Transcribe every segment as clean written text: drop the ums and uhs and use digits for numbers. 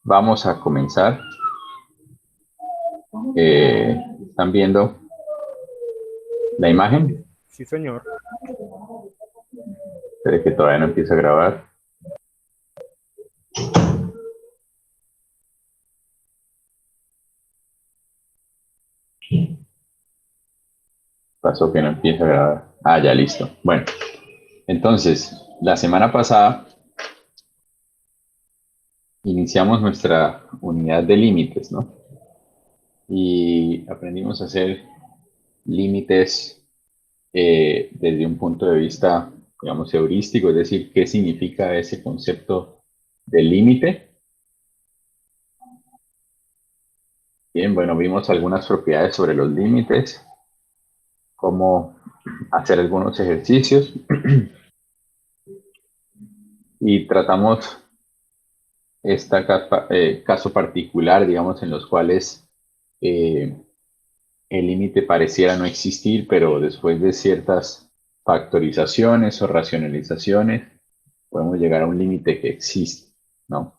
Vamos a comenzar. ¿Están viendo la imagen? Sí, señor. Espere que todavía no empieza a grabar. Pasó que no empieza a grabar. Ah, ya listo. Bueno, entonces, la semana pasada iniciamos nuestra unidad de límites, ¿no? Y aprendimos a hacer límites desde un punto de vista, digamos, heurístico, es decir, qué significa ese concepto de límite. Bien, bueno, vimos algunas propiedades sobre los límites, cómo hacer algunos ejercicios y tratamos este caso particular, digamos, en los cuales eh, el límite pareciera no existir, pero después de ciertas factorizaciones o racionalizaciones, podemos llegar a un límite que existe, ¿no?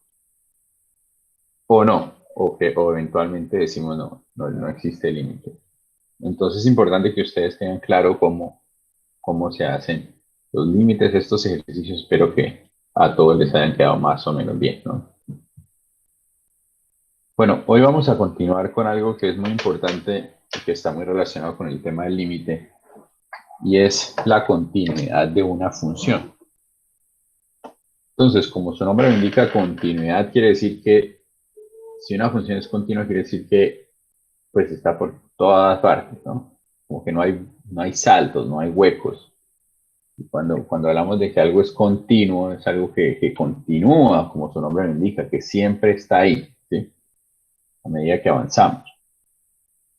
O no, o eventualmente decimos no existe límite. Entonces es importante que ustedes tengan claro cómo se hacen los límites de estos ejercicios. Espero que a todos les hayan quedado más o menos bien, ¿no? Bueno, hoy vamos a continuar con algo que es muy importante y que está muy relacionado con el tema del límite, y es la continuidad de una función. Entonces, como su nombre lo indica, continuidad quiere decir que si una función es continua, quiere decir que pues está por todas partes, ¿no? Como que no hay saltos, no hay huecos. Y cuando hablamos de que algo es continuo, es algo que continúa, como su nombre lo indica, que siempre está ahí, ¿sí? A medida que avanzamos.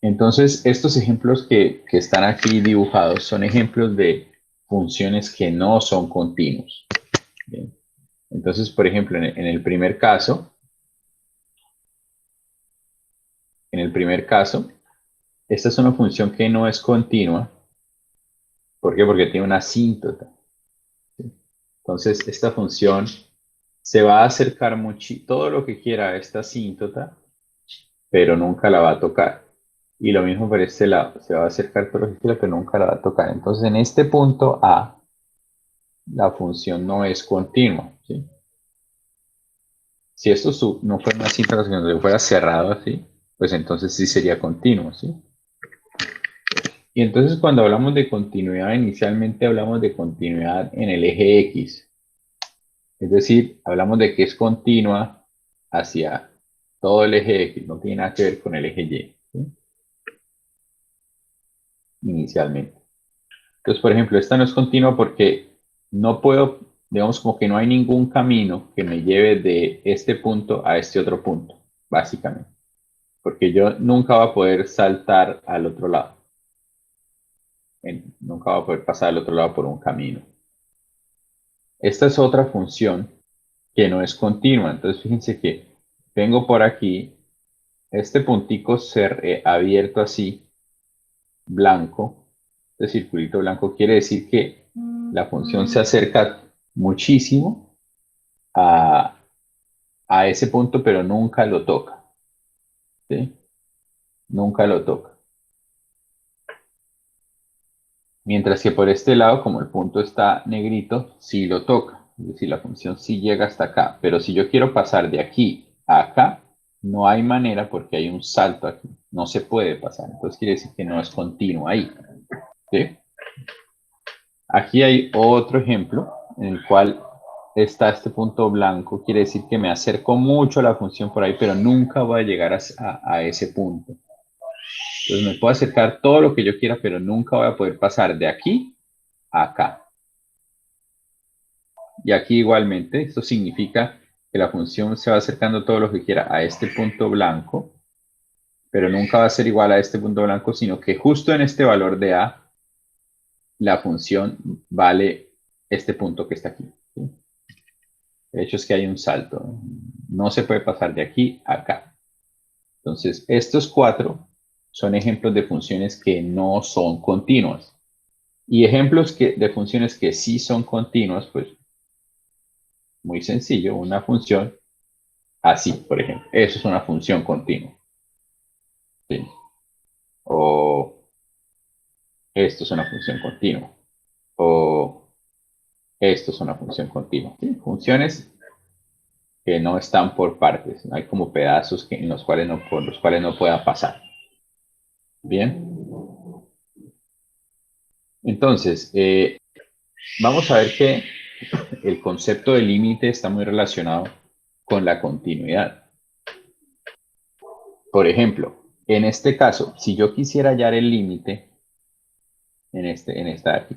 Entonces, estos ejemplos que están aquí dibujados son ejemplos de funciones que no son continuos. Bien. Entonces, por ejemplo, en el primer caso, esta es una función que no es continua. ¿Por qué? Porque tiene una asíntota. Entonces, esta función se va a acercar mucho, todo lo que quiera a esta asíntota, pero nunca la va a tocar. Y lo mismo por este lado, se va a acercar todo lo que quiera, pero nunca la va a tocar. Entonces, en este punto A, la función no es continua, ¿sí? Si esto no fuera una asíntota, sino que fuera cerrado así, pues entonces sí sería continuo, ¿sí? Y entonces cuando hablamos de continuidad, inicialmente hablamos de continuidad en el eje X. Es decir, hablamos de que es continua hacia todo el eje X, no tiene nada que ver con el eje Y, ¿sí? Inicialmente. Entonces, por ejemplo, esta no es continua porque no puedo, digamos, como que no hay ningún camino que me lleve de este punto a este otro punto, básicamente. Porque yo nunca voy a poder saltar al otro lado. Nunca voy a poder pasar al otro lado por un camino. Esta es otra función que no es continua. Entonces, fíjense que vengo por aquí, este puntico abierto así, blanco, este circulito blanco, quiere decir que la función se acerca muchísimo a, a ese punto, pero nunca lo toca, ¿sí? Nunca lo toca. Mientras que por este lado, como el punto está negrito, sí lo toca. Es decir, la función sí llega hasta acá. Pero si yo quiero pasar de aquí a acá, no hay manera porque hay un salto aquí. No se puede pasar. Entonces quiere decir que no es continuo ahí, ¿sí? Aquí hay otro ejemplo en el cual está este punto blanco. Quiere decir que me acerco mucho a la función por ahí, pero nunca voy a llegar a ese punto. Entonces me puedo acercar todo lo que yo quiera, pero nunca voy a poder pasar de aquí a acá. Y aquí igualmente, esto significa que la función se va acercando todo lo que quiera a este punto blanco, pero nunca va a ser igual a este punto blanco, sino que justo en este valor de A, la función vale este punto que está aquí, ¿sí? De hecho es que hay un salto. No se puede pasar de aquí a acá. Entonces, estos cuatro son ejemplos de funciones que no son continuas. Y ejemplos de funciones que sí son continuas, pues muy sencillo, una función Así, por ejemplo. Eso es una función continua. ¿Sí? O esto es una función continua. O esto es una función continua. ¿Sí? Funciones que no están por partes. No hay como pedazos en los cuales por los cuales no pueda pasar. Bien. Entonces, vamos a ver que el concepto de límite está muy relacionado con la continuidad. Por ejemplo, en este caso, si yo quisiera hallar el límite, en esta de aquí,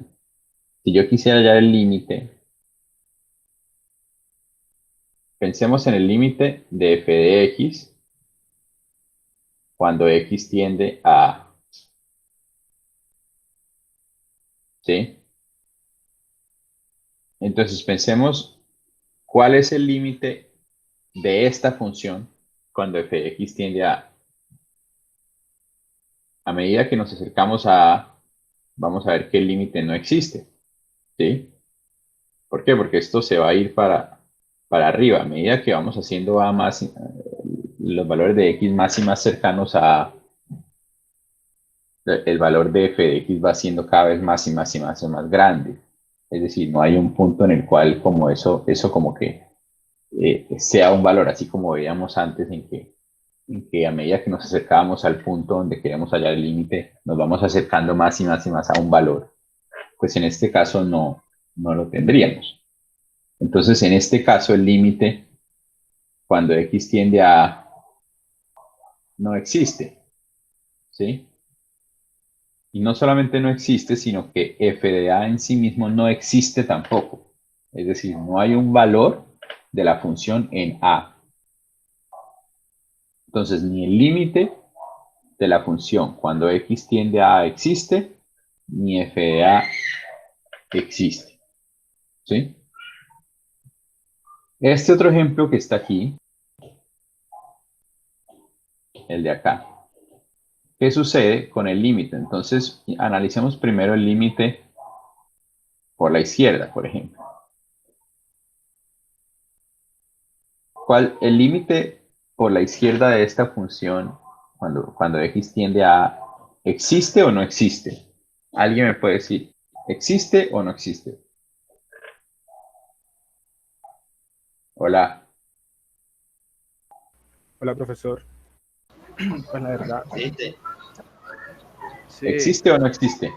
si yo quisiera hallar el límite, pensemos en el límite de f de x cuando x tiende a, ¿sí? Entonces pensemos cuál es el límite de esta función cuando f de x tiende a. A medida que nos acercamos a, vamos a ver que el límite no existe, ¿sí? ¿Por qué? Porque esto se va a ir para arriba. A medida que vamos haciendo a más, los valores de x más y más cercanos a, el valor de f de x va siendo cada vez más y más y más y más grande. Es decir, no hay un punto en el cual como eso como que sea un valor, así como veíamos antes en que a medida que nos acercábamos al punto donde queremos hallar el límite, nos vamos acercando más y más y más a un valor. Pues en este caso no lo tendríamos. Entonces, en este caso, el límite, cuando x tiende a, no existe, ¿sí? Y no solamente no existe, sino que f de a en sí mismo no existe tampoco. Es decir, no hay un valor de la función en a. Entonces, ni el límite de la función cuando x tiende a existe, ni f de a existe, ¿sí? Este otro ejemplo que está aquí, el de acá. ¿Qué sucede con el límite? Entonces, analicemos primero el límite por la izquierda, por ejemplo. El límite por la izquierda de esta función, cuando x tiende a, ¿existe o no existe? ¿Alguien me puede decir, existe o no existe? Hola, Hola, profesor. Pues la verdad, ¿Existe? sí. ¿existe o no existe?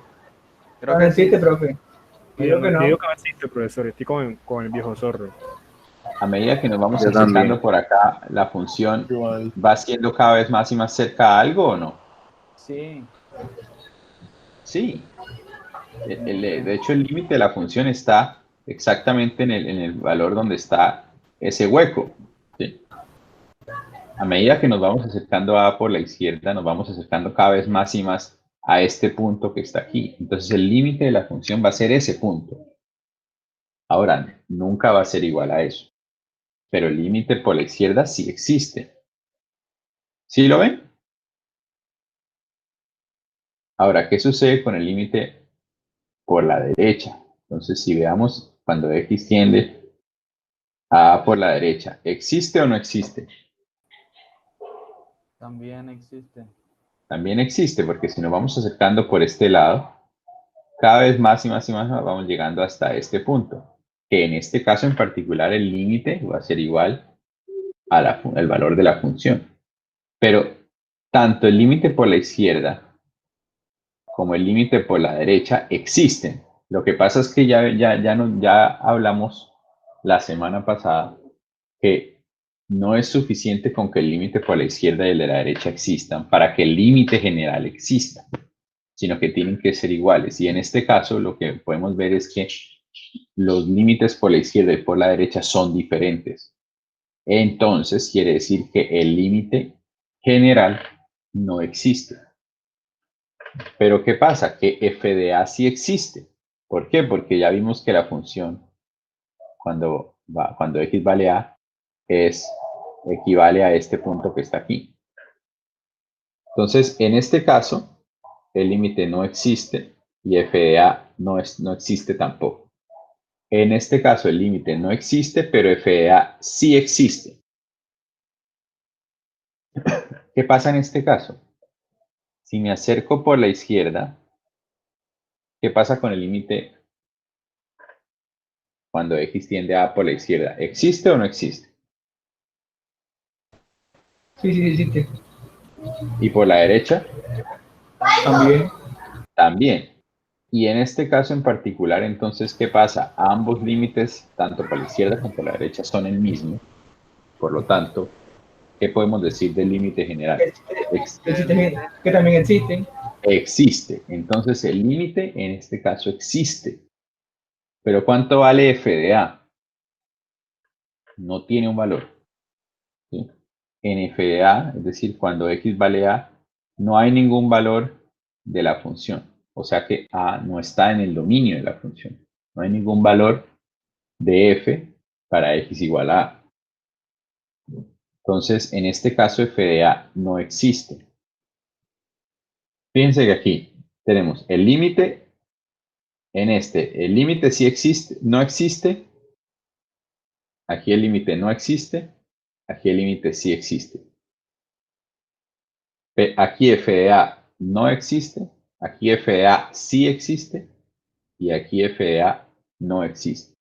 Creo que sí. existe, profe. Yo Digo que digo no. que no existe, profesor. Estoy con el viejo zorro. A medida que nos vamos Yo acercando también. por acá, ¿la función Igual. va siendo cada vez más y más cerca a algo o no? Sí. Sí. De hecho, el límite de la función está exactamente en el valor donde está ese hueco. ¿Sí? A medida que nos vamos acercando a por la izquierda, nos vamos acercando cada vez más y más a este punto que está aquí. Entonces, el límite de la función va a ser ese punto. Ahora, nunca va a ser igual a eso. Pero el límite por la izquierda sí existe. ¿Sí lo ven? Ahora, ¿qué sucede con el límite por la derecha? Entonces, si veamos cuando x tiende a por la derecha, ¿existe o no existe? También existe. También existe, porque si nos vamos acercando por este lado, cada vez más y más y más vamos llegando hasta este punto, que en este caso en particular el límite va a ser igual al valor de la función. Pero tanto el límite por la izquierda como el límite por la derecha existen. Lo que pasa es que ya hablamos la semana pasada que no es suficiente con que el límite por la izquierda y el de la derecha existan para que el límite general exista, sino que tienen que ser iguales. Y en este caso lo que podemos ver es que los límites por la izquierda y por la derecha son diferentes. Entonces quiere decir que el límite general no existe. Pero ¿qué pasa? Que f de a sí existe. ¿Por qué? Porque ya vimos que la función cuando x vale a equivale a este punto que está aquí. Entonces, en este caso, el límite no existe y f de a no existe tampoco. En este caso, el límite no existe, pero f de a sí existe. ¿Qué pasa en este caso? Si me acerco por la izquierda, ¿qué pasa con el límite cuando x tiende a por la izquierda? ¿Existe o no existe? Sí, sí, existe. ¿Y por la derecha? También. También. Y en este caso en particular, entonces, ¿qué pasa? Ambos límites, tanto por la izquierda como por la derecha, son el mismo. Por lo tanto, ¿qué podemos decir del límite general? Que también existen. Existe. Entonces, el límite en este caso existe. Pero ¿cuánto vale f de a? No tiene un valor. ¿Sí? En f de a, es decir, cuando x vale a, no hay ningún valor de la función. O sea que a no está en el dominio de la función. No hay ningún valor de f para x igual a a. Entonces, en este caso, f de a no existe. Fíjense que aquí tenemos el límite. En este, el límite sí existe, no existe. Aquí el límite no existe. Aquí el límite sí existe. Aquí f de a no existe. Aquí f de a sí existe. Y aquí f de a no existe.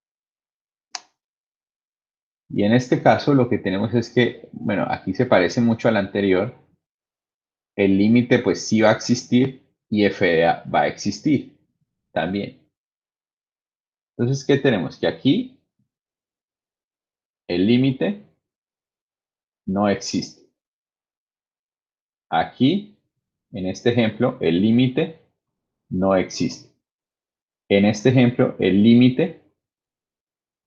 Y en este caso lo que tenemos es que, bueno, aquí se parece mucho al anterior. El límite pues sí va a existir y f de a va a existir también. Entonces, ¿qué tenemos? Que aquí el límite no existe. Aquí, en este ejemplo, el límite no existe. En este ejemplo, el límite,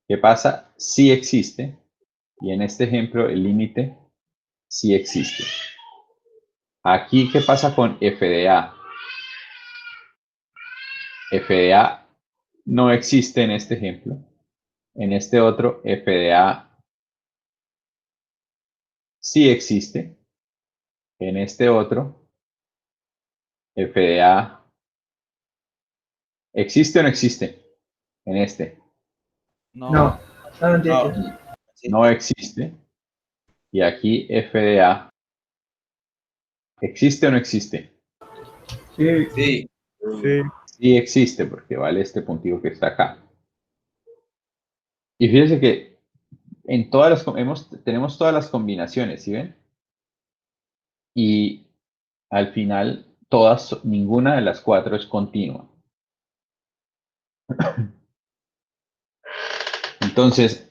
¿qué pasa? Sí existe. Y en este ejemplo, el límite sí existe. Aquí, ¿qué pasa con f de a? F de a no existe en este ejemplo. En este otro, f de a sí existe. En este otro, f de a ¿existe o no existe? En este. No, no existe. No existe. Y aquí f de a ¿existe o no existe? Sí. Sí. Sí existe, porque vale este puntito que está acá. Y fíjense que en todas tenemos todas las combinaciones, ¿sí ven? Y al final, ninguna de las cuatro es continua. Entonces,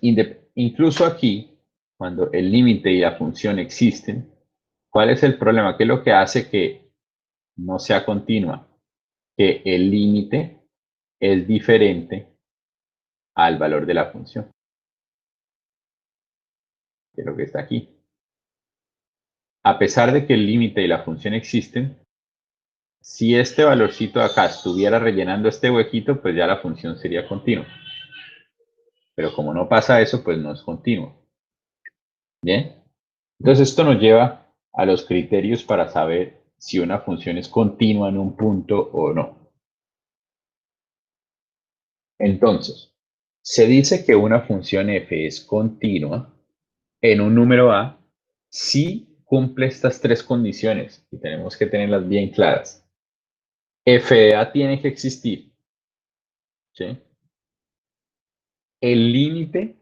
incluso aquí, cuando el límite y la función existen, ¿cuál es el problema? ¿Qué es lo que hace que no sea continua? Que el límite es diferente al valor de la función, que es lo que está aquí. A pesar de que el límite y la función existen, si este valorcito de acá estuviera rellenando este huequito, pues ya la función sería continua. Pero como no pasa eso, pues no es continuo. ¿Bien? Entonces esto nos lleva a los criterios para saber si una función es continua en un punto o no. Entonces, se dice que una función f es continua en un número a si cumple estas tres condiciones y tenemos que tenerlas bien claras. F de a tiene que existir. ¿Sí? El límite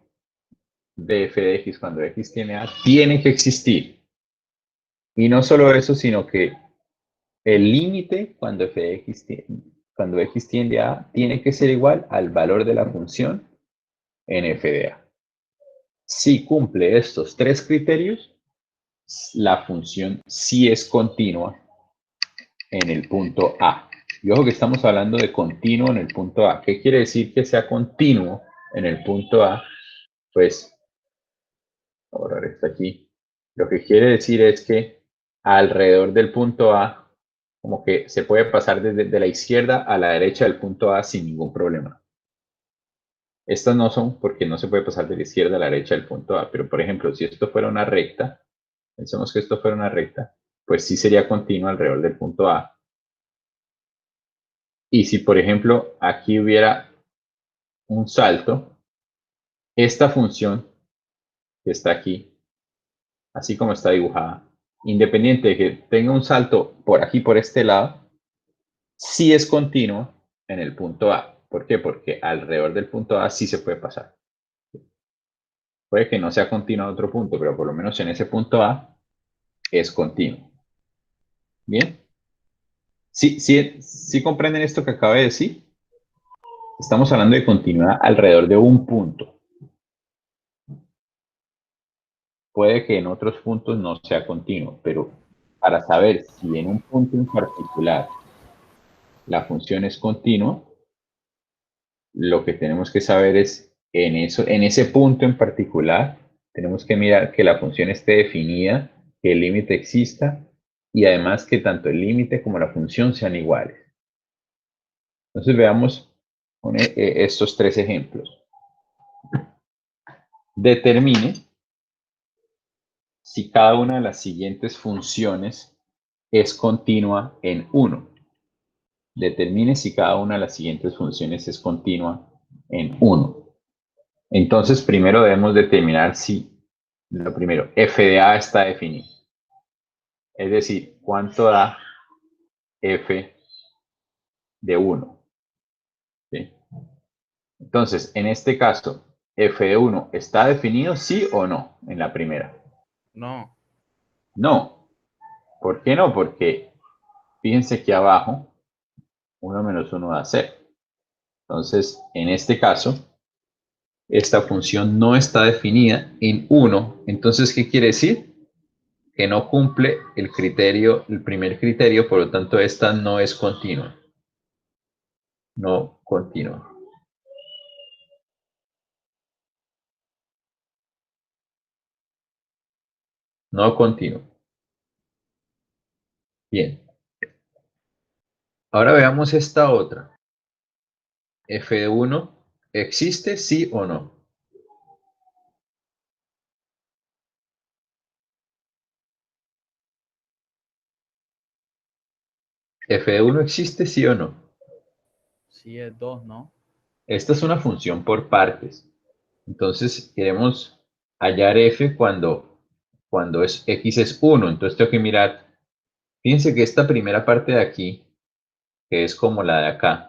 de f de x cuando x tiene a tiene que existir. Y no solo eso, sino que el límite cuando cuando x tiende a tiene que ser igual al valor de la función en f de a. Si cumple estos tres criterios, la función sí es continua en el punto A. Y ojo que estamos hablando de continuo en el punto A. ¿Qué quiere decir que sea continuo en el punto A? Pues, ahora está aquí. Lo que quiere decir es que alrededor del punto A, como que se puede pasar desde de la izquierda a la derecha del punto A sin ningún problema. Estas no son porque no se puede pasar de la izquierda a la derecha del punto A, pero por ejemplo, si esto fuera una recta, pensemos que esto fuera una recta, pues sí sería continua alrededor del punto A. Y si, por ejemplo, aquí hubiera un salto, esta función que está aquí, así como está dibujada, independiente de que tenga un salto por aquí, por este lado, sí es continuo en el punto A. ¿Por qué? Porque alrededor del punto A sí se puede pasar. Puede que no sea continuo en otro punto, pero por lo menos en ese punto A es continuo. ¿Bien? ¿Sí comprenden esto que acabo de decir? Estamos hablando de continuidad alrededor de un punto. Puede que en otros puntos no sea continuo, pero para saber si en un punto en particular la función es continua, lo que tenemos que saber es en ese punto en particular, tenemos que mirar que la función esté definida, que el límite exista y además que tanto el límite como la función sean iguales. Entonces veamos estos tres ejemplos. Determine si cada una de las siguientes funciones es continua en 1. Determine si cada una de las siguientes funciones es continua en 1. Entonces, primero debemos determinar si, lo primero, f de a está definido. Es decir, cuánto da f de 1. ¿Sí? Entonces, en este caso, f de 1 está definido, sí o no, en la primera. No. No. ¿Por qué no? Porque fíjense que abajo 1 menos 1 da 0. Entonces, en este caso, esta función no está definida en 1. Entonces, ¿qué quiere decir? Que no cumple el criterio, el primer criterio, por lo tanto, esta no es continua. No continua. No continua. Bien. Ahora veamos esta otra. F de 1, ¿existe sí o no? F de 1 existe sí o no. Sí es 2, ¿no? Esta es una función por partes. Entonces queremos hallar f cuando x es 1. Entonces tengo que mirar. Fíjense que esta primera parte de aquí, que es como la de acá,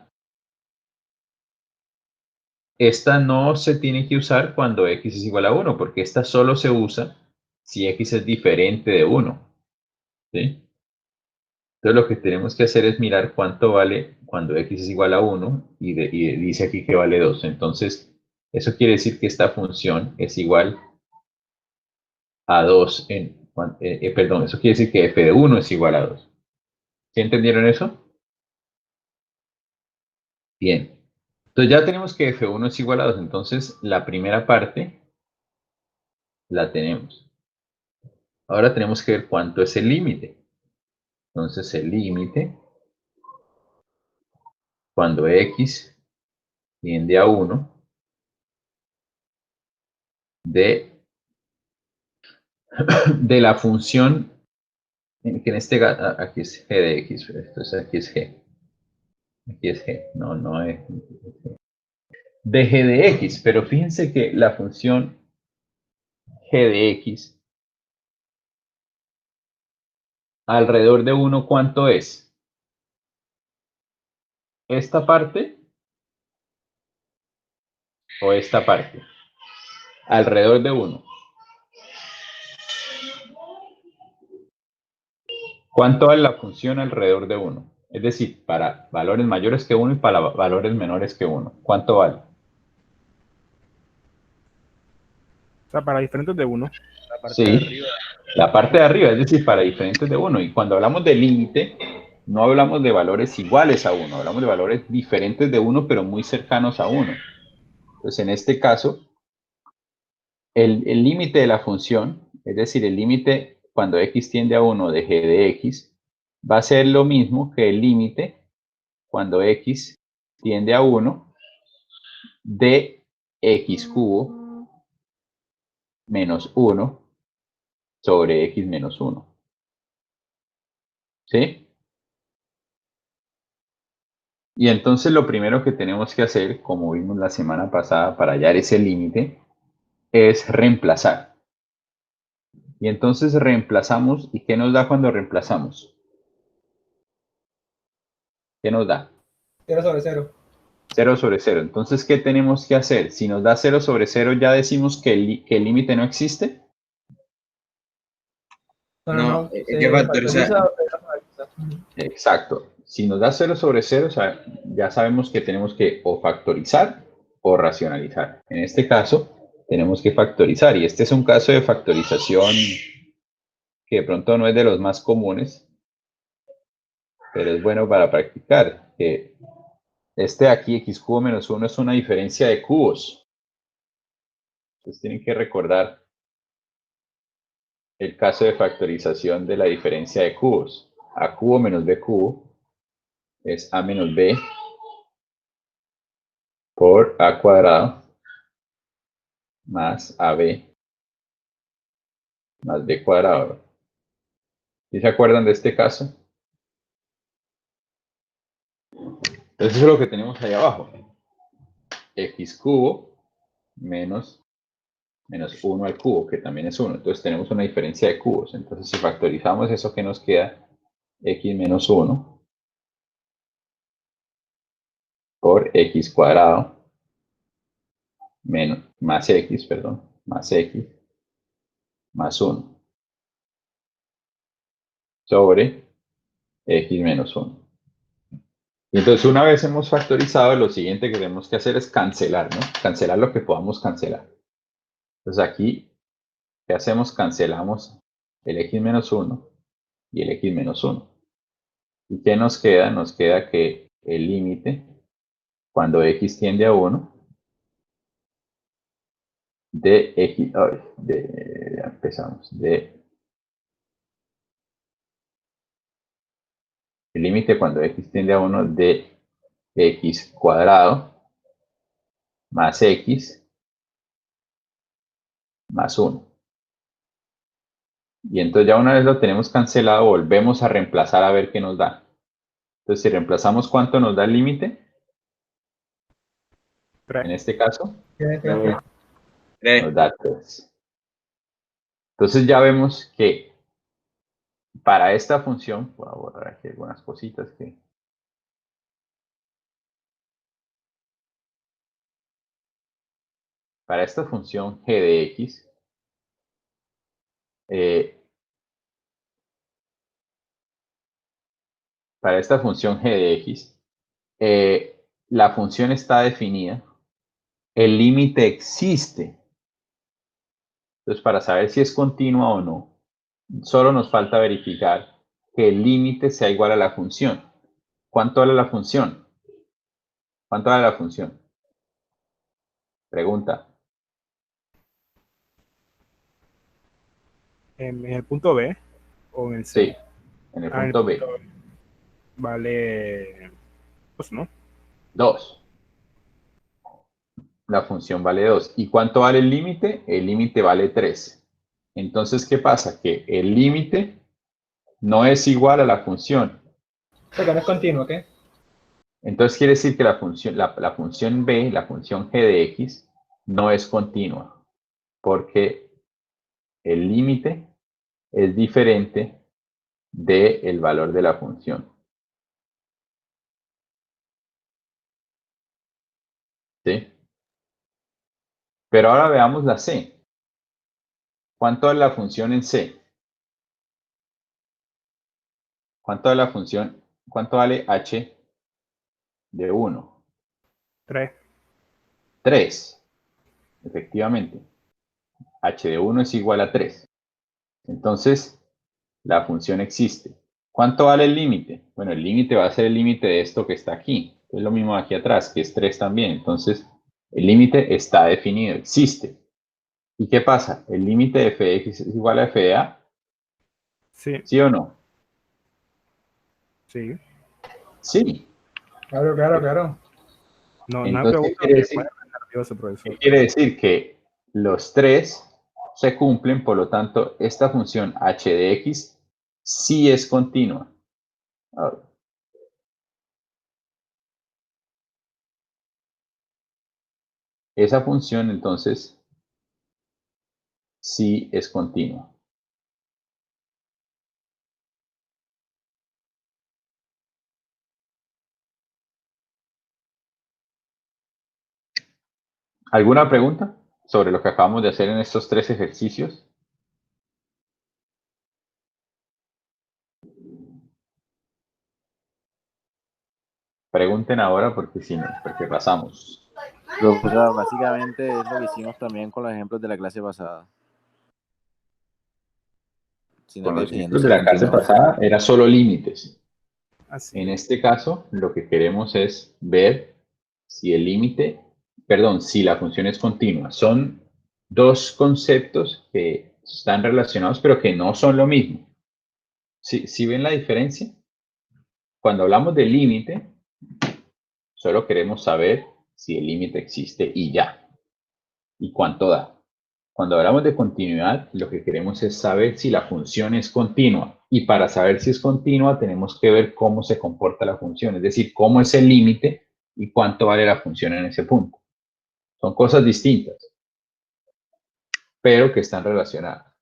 esta no se tiene que usar cuando x es igual a 1, porque esta solo se usa si x es diferente de 1. ¿Sí? Entonces lo que tenemos que hacer es mirar cuánto vale cuando x es igual a 1 y dice aquí que vale 2. Entonces, eso quiere decir que esta función es igual a 2 perdón, eso quiere decir que f de 1 es igual a 2. ¿Sí entendieron eso? Bien. Entonces ya tenemos que f1 es igual a 2. Entonces la primera parte la tenemos. Ahora tenemos que ver cuánto es el límite. Entonces el límite, cuando x tiende a 1, de la función, que en este aquí es g de x, entonces aquí es g. Aquí es g, no es de g de x, pero fíjense que la función g de x alrededor de 1, ¿cuánto es? ¿Esta parte o esta parte? Alrededor de 1. ¿Cuánto vale la función alrededor de 1? Es decir, para valores mayores que 1 y para valores menores que 1. ¿Cuánto vale? O sea, para diferentes de 1. La parte de Sí, arriba. la parte de arriba, es decir, para diferentes de 1. Y cuando hablamos de límite, no hablamos de valores iguales a 1, hablamos de valores diferentes de 1, pero muy cercanos a 1. Entonces, en este caso, el límite de la función, es decir, el límite cuando x tiende a 1 de g de x, va a ser lo mismo que el límite cuando x tiende a 1 de x cubo menos 1 sobre x menos 1. ¿Sí? Y entonces lo primero que tenemos que hacer, como vimos la semana pasada, para hallar ese límite, es reemplazar. Y entonces reemplazamos. ¿Y qué nos da cuando reemplazamos? ¿Qué nos da? 0 sobre 0. 0 sobre 0. Entonces, ¿qué tenemos que hacer? Si nos da 0 sobre 0, ¿ya decimos que el límite no existe? No, hay se que factorizar. factoriza. Exacto. Si nos da 0 sobre 0, ya sabemos que tenemos que o factorizar o racionalizar. En este caso, tenemos que factorizar. Y este es un caso de factorización que de pronto no es de los más comunes, pero es bueno para practicar. Que este de aquí, x cubo menos 1, es una diferencia de cubos. Entonces tienen que recordar el caso de factorización de la diferencia de cubos. A cubo menos b cubo es a menos b por a cuadrado más ab más b cuadrado. ¿Sí se acuerdan de este caso? Entonces eso es lo que tenemos ahí abajo. X cubo menos 1 al cubo, que también es 1. Entonces tenemos una diferencia de cubos. Entonces si factorizamos eso, que nos queda x menos 1 por x cuadrado menos, más x, perdón, más x más 1 sobre x menos 1. Y entonces una vez hemos factorizado, lo siguiente que tenemos que hacer es cancelar, ¿no? Cancelar lo que podamos cancelar. Entonces aquí, ¿qué hacemos? Cancelamos el x menos 1 y el x menos 1. ¿Y qué nos queda? Nos queda que el límite, cuando x tiende a 1, de x, ya empezamos, el límite cuando x tiende a 1 de x cuadrado más x más 1. Y entonces ya una vez lo tenemos cancelado, volvemos a reemplazar a ver qué nos da. Entonces si reemplazamos, ¿cuánto nos da el límite? 3. En este caso, Tres. nos da 3. Entonces ya vemos que para esta función, voy a borrar aquí algunas cositas que... Para esta función g de x, para esta función g de x, la función está definida, el límite existe. Entonces, para saber si es continua o no, solo nos falta verificar que el límite sea igual a la función. ¿Cuánto vale la función? ¿Cuánto vale la función? Pregunta. En el punto B o en el C. Sí, en el En el punto B. punto B vale, pues no, 2. La función vale 2. ¿Y cuánto vale el límite? El límite vale 3. Entonces, ¿qué pasa? Que el límite no es igual a la función. O sea, que no es continuo, ¿qué? Entonces quiere decir que la función b, la función g de x, no es continua, porque el límite es diferente del valor de la función. ¿Sí? Pero ahora veamos la c. ¿Cuánto vale la función en c? ¿Cuánto vale la función? ¿Cuánto vale h de 1? 3. 3. Efectivamente. H de 1 es igual a 3. Entonces, la función existe. ¿Cuánto vale el límite? Bueno, el límite va a ser el límite de esto que está aquí. Es lo mismo aquí atrás, que es 3 también. Entonces, el límite está definido, existe. ¿Y qué pasa? ¿El límite de f de x es igual a f de a? Sí, ¿Sí o no? sí. Sí. Claro, claro, claro. No, no me Entonces, ¿qué pregunto quiere que decir? puede ser nervioso, profesor. ¿Qué quiere decir? Que los 3 se cumplen, por lo tanto, esta función h de x sí es continua. Ahora, esa función, entonces, sí es continua. ¿Alguna pregunta sobre lo que acabamos de hacer en estos 3 ejercicios? Pregunten ahora porque si no, porque pasamos. Profesor, básicamente es lo que hicimos también con los ejemplos de la clase pasada. Sino Con que los definiendo ejemplos si de la clase continúa. pasada era solo límites. Así. En este caso, lo que queremos es ver si el límite, perdón, si la función es continua. Son 2 conceptos que están relacionados, pero que no son lo mismo. ¿Sí ven la diferencia? Cuando hablamos de límite, solo queremos saber si el límite existe y ya. ¿Y cuánto da? Cuando hablamos de continuidad, lo que queremos es saber si la función es continua. Y para saber si es continua, tenemos que ver cómo se comporta la función, es decir, cómo es el límite y cuánto vale la función en ese punto. Son cosas distintas, pero que están relacionadas.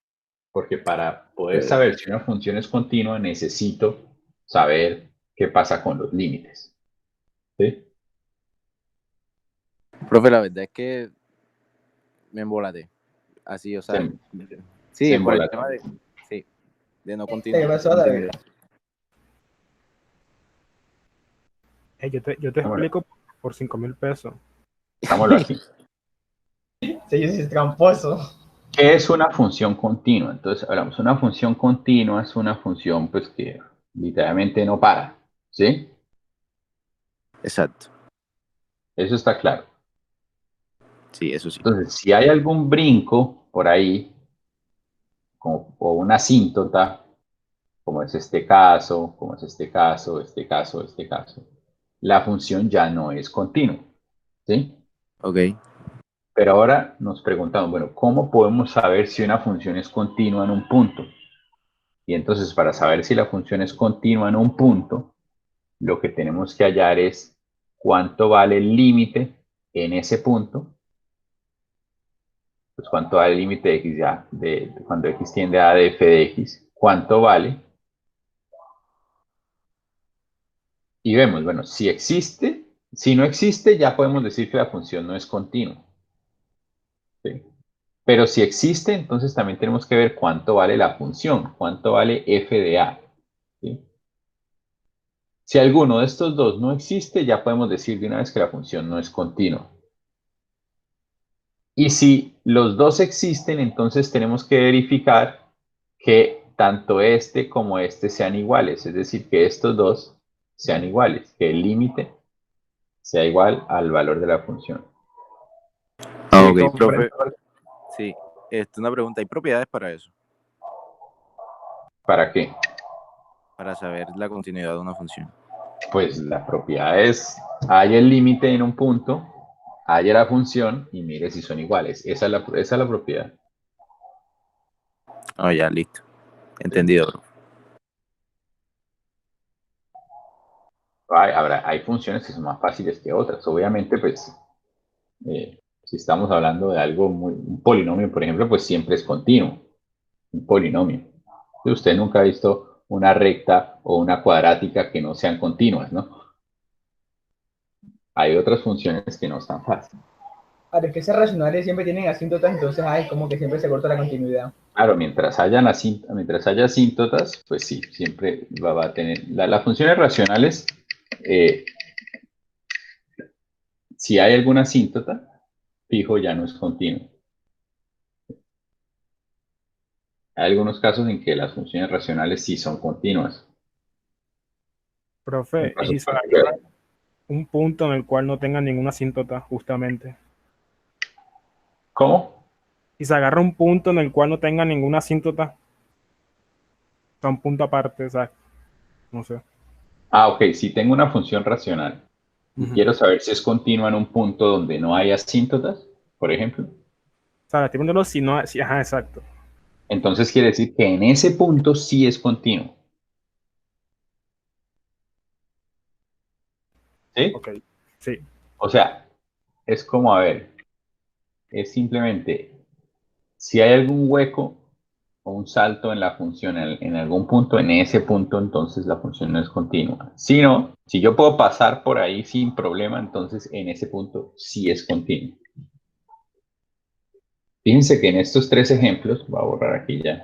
Porque para poder saber si una función es continua, necesito saber qué pasa con los límites. ¿Sí? Profe, la verdad es que me embolaté. Así, o sea, se sí, por el embolató. tema de no ¿Qué continuar. pasó, David? Yo te explico por 5.000 pesos. Digámoslo así. Sí, es tramposo. ¿Qué es una función continua? Entonces, hablamos, una función continua es una función pues que literalmente no para, ¿sí? Exacto. Eso está claro. Sí, eso sí. Entonces, si hay algún brinco por ahí, o una asíntota, como es este caso, como es este caso, este caso, este caso, la función ya no es continua, ¿sí? Ok. Pero ahora nos preguntamos, bueno, ¿cómo podemos saber si una función es continua en un punto? Y entonces, para saber si la función es continua en un punto, lo que tenemos que hallar es cuánto vale el límite en ese punto, pues cuánto vale el límite de x ya, de cuando x tiende a de f de x, cuánto vale. Y vemos, bueno, si existe, si no existe, ya podemos decir que la función no es continua. ¿Sí? Pero si existe, entonces también tenemos que ver cuánto vale la función, cuánto vale f de a. ¿Sí? Si alguno de estos dos no existe, ya podemos decir de una vez que la función no es continua. Y si los dos existen, entonces tenemos que verificar que tanto este como este sean iguales, es decir, que estos dos sean iguales, que el límite sea igual al valor de la función. Ah, ¿Sí? ok, profe. Sí, una pregunta. ¿Hay propiedades para eso? ¿Para qué? Para saber la continuidad de una función. Pues la propiedad es, hay el límite en un punto, hay la función y mire si son iguales. Esa es la propiedad. Ah, ya, listo. Entendido, profe. Hay funciones que son más fáciles que otras. Obviamente, pues, si estamos hablando de algo un polinomio, por ejemplo, pues siempre es continuo, un polinomio. Usted nunca ha visto una recta o una cuadrática que no sean continuas, ¿no? Hay otras funciones que no están fáciles. A ver, que esas racionales siempre tienen asíntotas, entonces hay como que siempre se corta la continuidad. Claro, mientras haya asíntotas, pues sí, siempre va a tener. Las funciones racionales, si hay alguna asíntota, fijo, ya no es continuo. Hay algunos casos en que las funciones racionales sí son continuas. Profe, y Casos si se particulares. agarra un punto en el cual no tenga ninguna asíntota, justamente. ¿Cómo? Y se agarra un punto en el cual no tenga ninguna asíntota, o sea, un punto aparte, o sea, no sé. Ok, si tengo una función racional y quiero saber si es continua en un punto donde no hay asíntotas, por ejemplo, O sea, estoy preguntando si no, si, ajá, exacto. entonces quiere decir que en ese punto sí es continuo. ¿Sí? Ok, sí. O sea, es como, a ver, es simplemente, si hay algún hueco o un salto en la función en algún punto, en ese punto entonces la función no es continua. Si no, si yo puedo pasar por ahí sin problema, entonces en ese punto sí es continua. Fíjense que en estos tres ejemplos, voy a borrar aquí ya.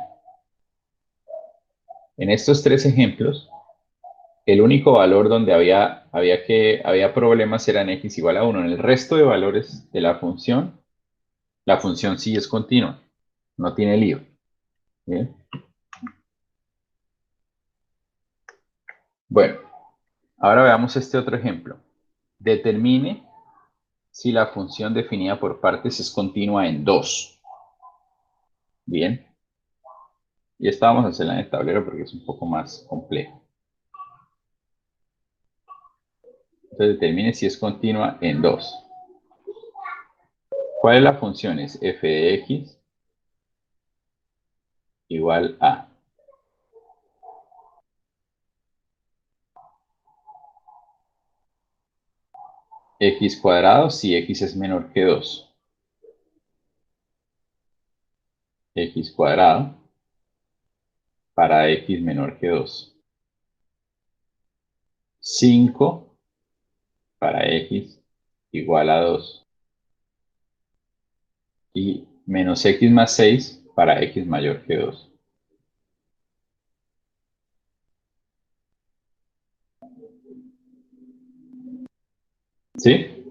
En estos tres ejemplos, el único valor donde había problemas era en x igual a 1. En el resto de valores de la función sí es continua. No tiene lío. ¿Bien? Bueno, ahora veamos este otro ejemplo. Determine si la función definida por partes es continua en 2. Bien. Y esta vamos a hacerla en el tablero porque es un poco más complejo. Entonces determine si es continua en 2. ¿Cuál es la función? Es f de x igual a x cuadrado si x es menor que 2. X cuadrado para x menor que 2. 5 para x igual a 2. Y menos x más 6 para x mayor que 2. ¿Sí?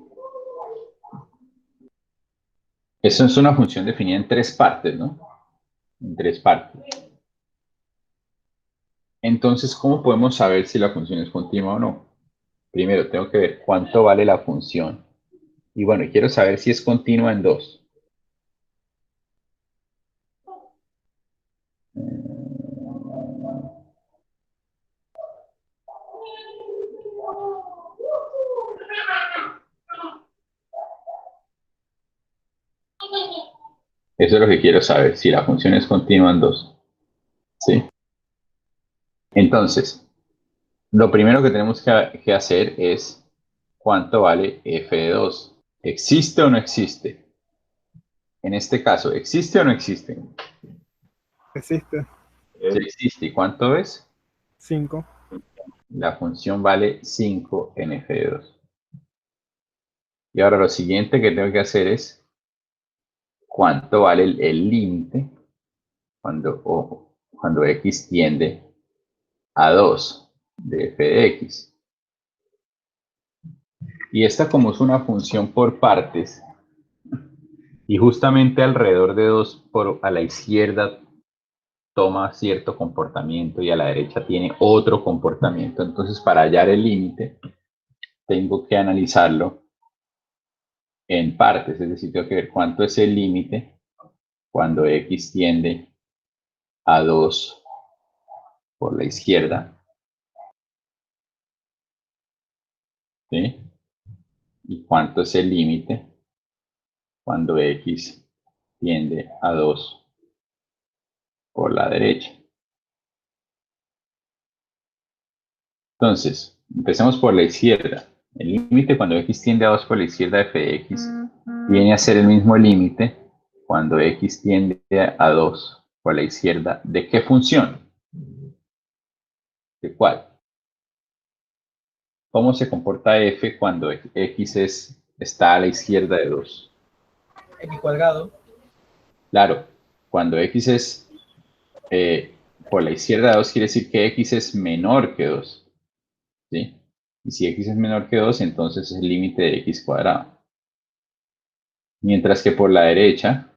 Eso es una función definida en tres partes, ¿no? En tres partes. Entonces, ¿cómo podemos saber si la función es continua o no? Primero, tengo que ver cuánto vale la función. Y bueno, quiero saber si es continua en 2. Eso es lo que quiero saber, si la función es continua en 2. ¿Sí? Entonces, lo primero que tenemos que hacer es cuánto vale f de 2. ¿Existe o no existe? En este caso, ¿existe o no existe? Existe. Sí existe. ¿Y cuánto es? 5. La función vale 5 en f de 2. Y ahora lo siguiente que tengo que hacer es cuánto vale el límite cuando x tiende a 2 de f de x. Y esta como es una función por partes, y justamente alrededor de 2 a la izquierda toma cierto comportamiento y a la derecha tiene otro comportamiento. Entonces, para hallar el límite, tengo que analizarlo en partes, es decir, tengo que ver cuánto es el límite cuando x tiende a 2 por la izquierda, ¿sí? Y cuánto es el límite cuando x tiende a 2 por la derecha. Entonces, empecemos por la izquierda. El límite cuando x tiende a 2 por la izquierda de f de x viene a ser el mismo límite cuando x tiende a 2 por la izquierda. ¿De qué función? ¿De cuál? ¿Cómo se comporta f cuando x está a la izquierda de 2? X cuadrado. Claro, cuando x es por la izquierda de 2 quiere decir que x es menor que 2. ¿Sí? Y si x es menor que 2, entonces es el límite de x cuadrado. Mientras que por la derecha,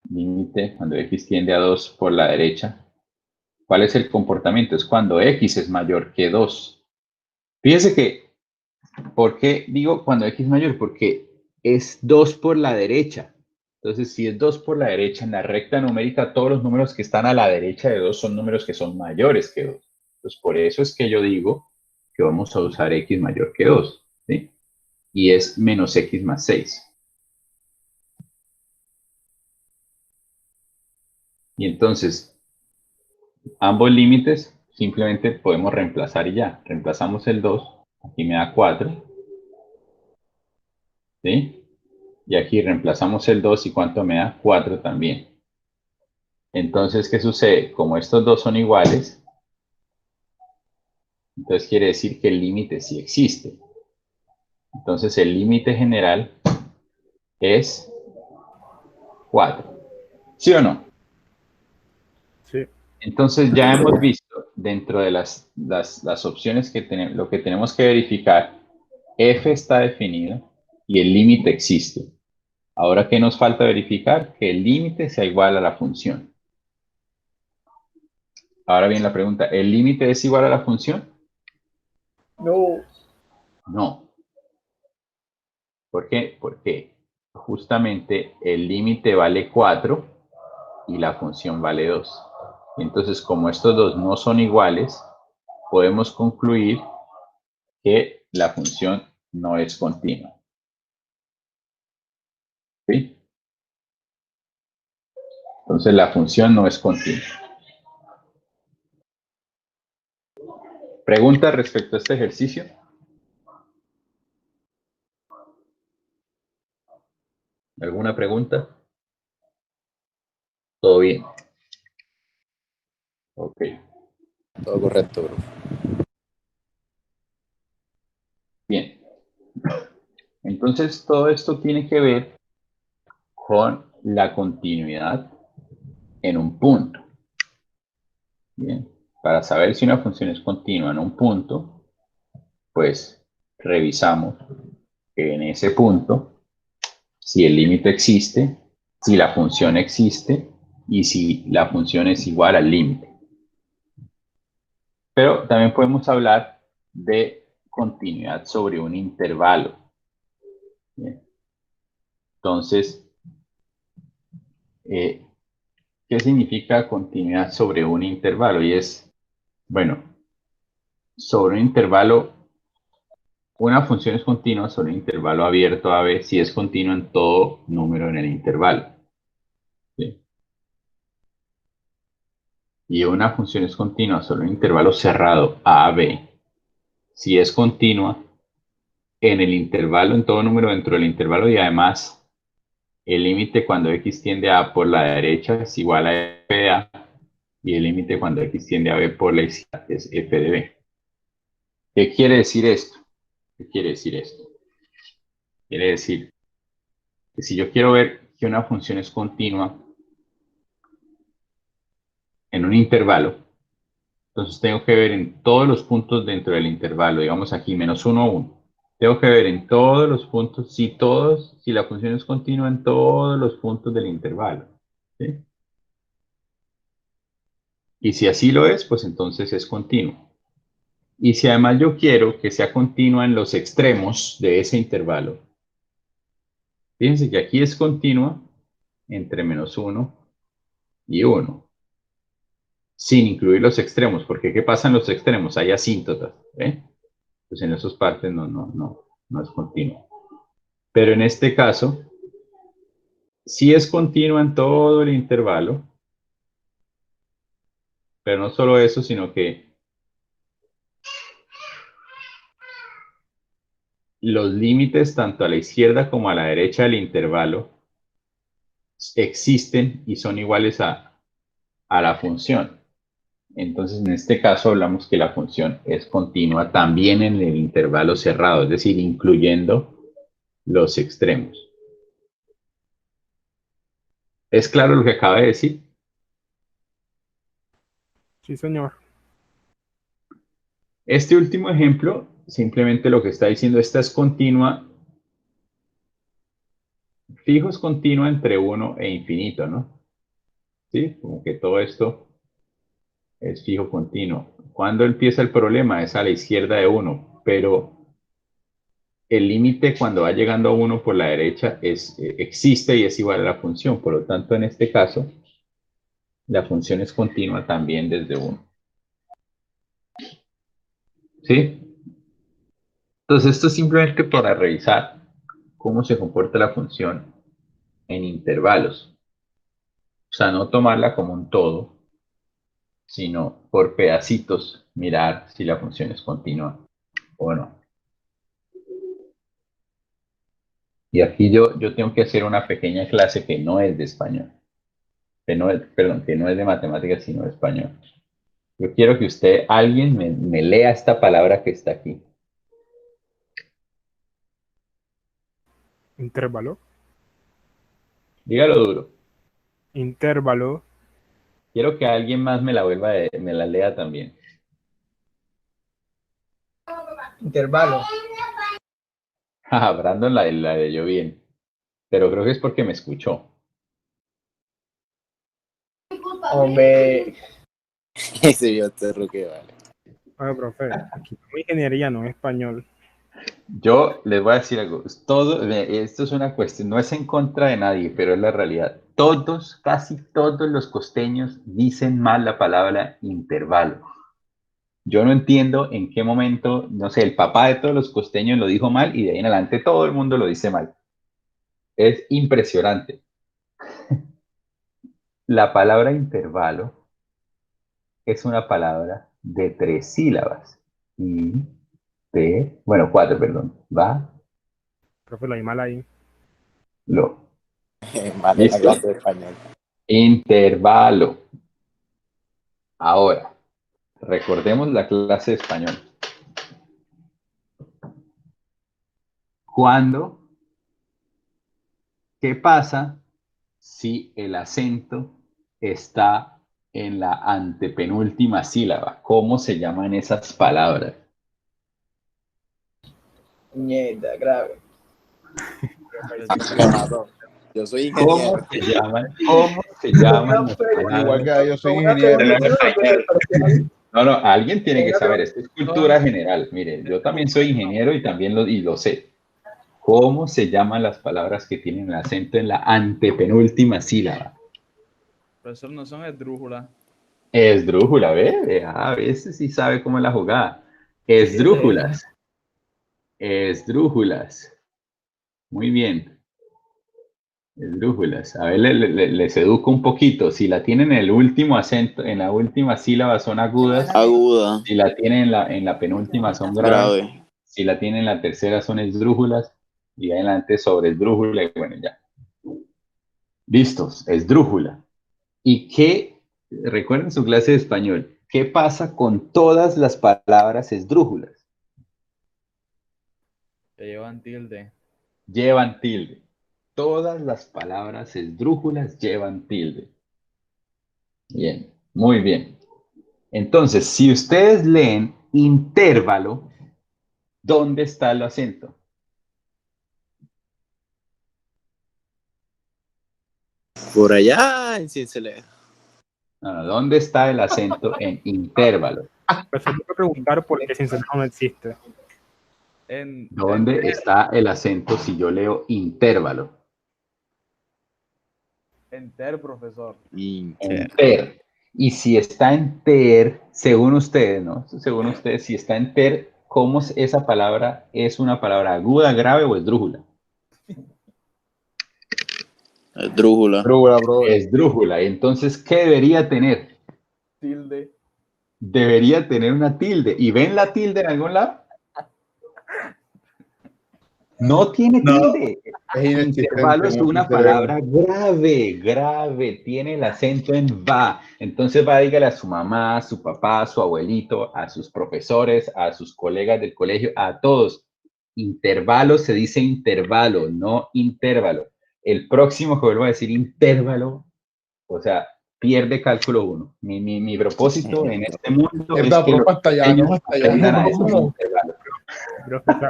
límite cuando x tiende a 2 por la derecha, ¿cuál es el comportamiento? Es cuando x es mayor que 2. Fíjese que, ¿por qué digo cuando x es mayor? Porque es 2 por la derecha. Entonces, si es 2 por la derecha, en la recta numérica, todos los números que están a la derecha de 2 son números que son mayores que 2. Entonces, por eso es que yo digo que vamos a usar x mayor que 2. ¿Sí? Y es menos x más 6. Y entonces, ambos límites simplemente podemos reemplazar y ya. Reemplazamos el 2, aquí me da 4. ¿Sí? Y aquí reemplazamos el 2 y ¿cuánto me da? 4 también. Entonces, ¿qué sucede? Como estos dos son iguales, entonces quiere decir que el límite sí existe. Entonces, el límite general es 4. ¿Sí o no? Sí. Entonces ya hemos visto dentro de las opciones que tenemos, lo que tenemos que verificar, f está definido y el límite existe. Ahora, ¿qué nos falta verificar? Que el límite sea igual a la función. Ahora bien la pregunta, ¿el límite es igual a la función? No. No. ¿Por qué? Porque justamente el límite vale 4 y la función vale 2. Entonces, como estos dos no son iguales, podemos concluir que la función no es continua. ¿Sí? Entonces, la función no es continua. ¿Pregunta respecto a este ejercicio? ¿Alguna pregunta? ¿Todo bien? Ok. Todo correcto, bro. Bien. Entonces, todo esto tiene que ver con la continuidad en un punto. Bien. Para saber si una función es continua en un punto, pues revisamos que en ese punto, si el límite existe, si la función existe y si la función es igual al límite. Pero también podemos hablar de continuidad sobre un intervalo. Bien. Entonces, ¿qué significa continuidad sobre un intervalo? Y es, bueno, sobre un intervalo, una función es continua sobre un intervalo abierto a b si es continua en todo número en el intervalo. ¿Sí? Y una función es continua sobre un intervalo cerrado a b si es continua en el intervalo, en todo número dentro del intervalo y además el límite cuando x tiende a por la derecha es igual a f de a y el límite cuando x tiende a b por la izquierda es f de b. ¿Qué quiere decir esto? ¿Qué quiere decir esto? Quiere decir que si yo quiero ver que una función es continua en un intervalo, entonces tengo que ver en todos los puntos dentro del intervalo, digamos aquí menos 1, 1. Tengo que ver en todos los puntos, si la función es continua en todos los puntos del intervalo. ¿Sí? Y si así lo es, pues entonces es continua. Y si además yo quiero que sea continua en los extremos de ese intervalo, fíjense que aquí es continua entre menos 1 y 1, sin incluir los extremos, porque ¿qué pasa en los extremos? Hay asíntotas, ¿eh? Pues en esas partes no es continua. Pero en este caso, sí es continua en todo el intervalo, pero no solo eso, sino que los límites tanto a la izquierda como a la derecha del intervalo existen y son iguales a la función. Entonces, en este caso hablamos que la función es continua también en el intervalo cerrado, es decir, incluyendo los extremos. ¿Es claro lo que acaba de decir? Sí, señor. Este último ejemplo, simplemente lo que está diciendo, esta es continua, fijo es continua entre 1 e infinito, ¿no? ¿Sí? Como que todo esto es fijo continuo. ¿Cuándo empieza el problema? Es a la izquierda de 1, pero el límite cuando va llegando a 1 por la derecha existe y es igual a la función. Por lo tanto, en este caso, la función es continua también desde 1. ¿Sí? Entonces, esto es simplemente para revisar cómo se comporta la función en intervalos. O sea, no tomarla como un todo, sino por pedacitos mirar si la función es continua o no. Y aquí yo tengo que hacer una pequeña clase que no es de español, perdón, que no es de matemáticas, sino de español. Yo quiero que alguien me lea esta palabra que está aquí. Intervalo. Dígalo duro. Intervalo. Quiero que alguien más me me la lea también. Intervalo. Brandon la leyó bien, pero creo que es porque me escuchó. Hombre, Ese vio terro que vale. Oye, profe, aquí es ingeniería, no es español. Yo les voy a decir algo. Esto es una cuestión, no es en contra de nadie, pero es la realidad. Todos, casi todos los costeños dicen mal la palabra intervalo. Yo no entiendo en qué momento, no sé, el papá de todos los costeños lo dijo mal y de ahí en adelante todo el mundo lo dice mal. Es impresionante. La palabra intervalo es una palabra de 3 sílabas. Bueno, 4, perdón. Va, Profe, lo hay mal ahí. lo. Mal en la ¿Listo? clase de español. Intervalo. Ahora, recordemos la clase de español. ¿Qué pasa si el acento está en la antepenúltima sílaba? ¿Cómo se llaman esas palabras? mierda, grave. Me mató. Yo soy ¿Cómo ingeniero. se llaman? ¿Cómo se llaman las Igual palabras? que yo soy Una ingeniero. pregunta, parcial. No, alguien tiene que Una saber. Esto es cultura general. Mire, yo también soy ingeniero y también lo sé. ¿Cómo se llaman las palabras que tienen el acento en la antepenúltima sílaba? Profesor, no son esdrújulas. Esdrújula, ¿ve? A veces sí sabe cómo es la jugada. Esdrújulas. Esdrújulas. Muy bien. Esdrújulas. A ver, les educo un poquito. Si la tienen en el último acento, en la última sílaba son agudas. Aguda. Si la tienen en la penúltima son graves. Grave. Si la tienen en la tercera son esdrújulas. Y adelante sobre esdrújula. Y bueno, ya. Listos. Esdrújula. ¿Y qué? Recuerden su clase de español. ¿Qué pasa con todas las palabras esdrújulas? Que llevan tilde. Llevan tilde. Todas las palabras esdrújulas llevan tilde. Bien, muy bien. Entonces, si ustedes leen intervalo, ¿dónde está el acento? Por allá en Cincelejo. ¿Dónde está el acento en intervalo? Profesor, te voy a preguntar por qué Cincelejo no existe. ¿Dónde está el acento si yo leo intervalo? Enter, profesor. Enter. Y si está en ter, según ustedes, ¿no? Según ustedes, si está en ter, ¿cómo esa palabra es una palabra aguda, grave o esdrújula? Esdrújula. Drújula, bro. Esdrújula. Entonces, ¿qué debería tener? Tilde. Debería tener una tilde. ¿Y ven la tilde en algún lado? No tiene tilde. Es inexistente. Intervalo es en una mi cerebro. palabra grave, grave. Tiene el acento en va. Entonces va, dígale a su mamá, a su papá, a su abuelito, a sus profesores, a sus colegas del colegio, a todos. Intervalo se dice intervalo, no intervalo. El próximo que vuelvo a decir intervalo, o sea, pierde cálculo 1. Mi propósito en este mundo es Mierda, que los profe, hasta allá, pequeños no, hasta allá. aprendan a decir ¿Cómo? intervalo. Profe, o sea,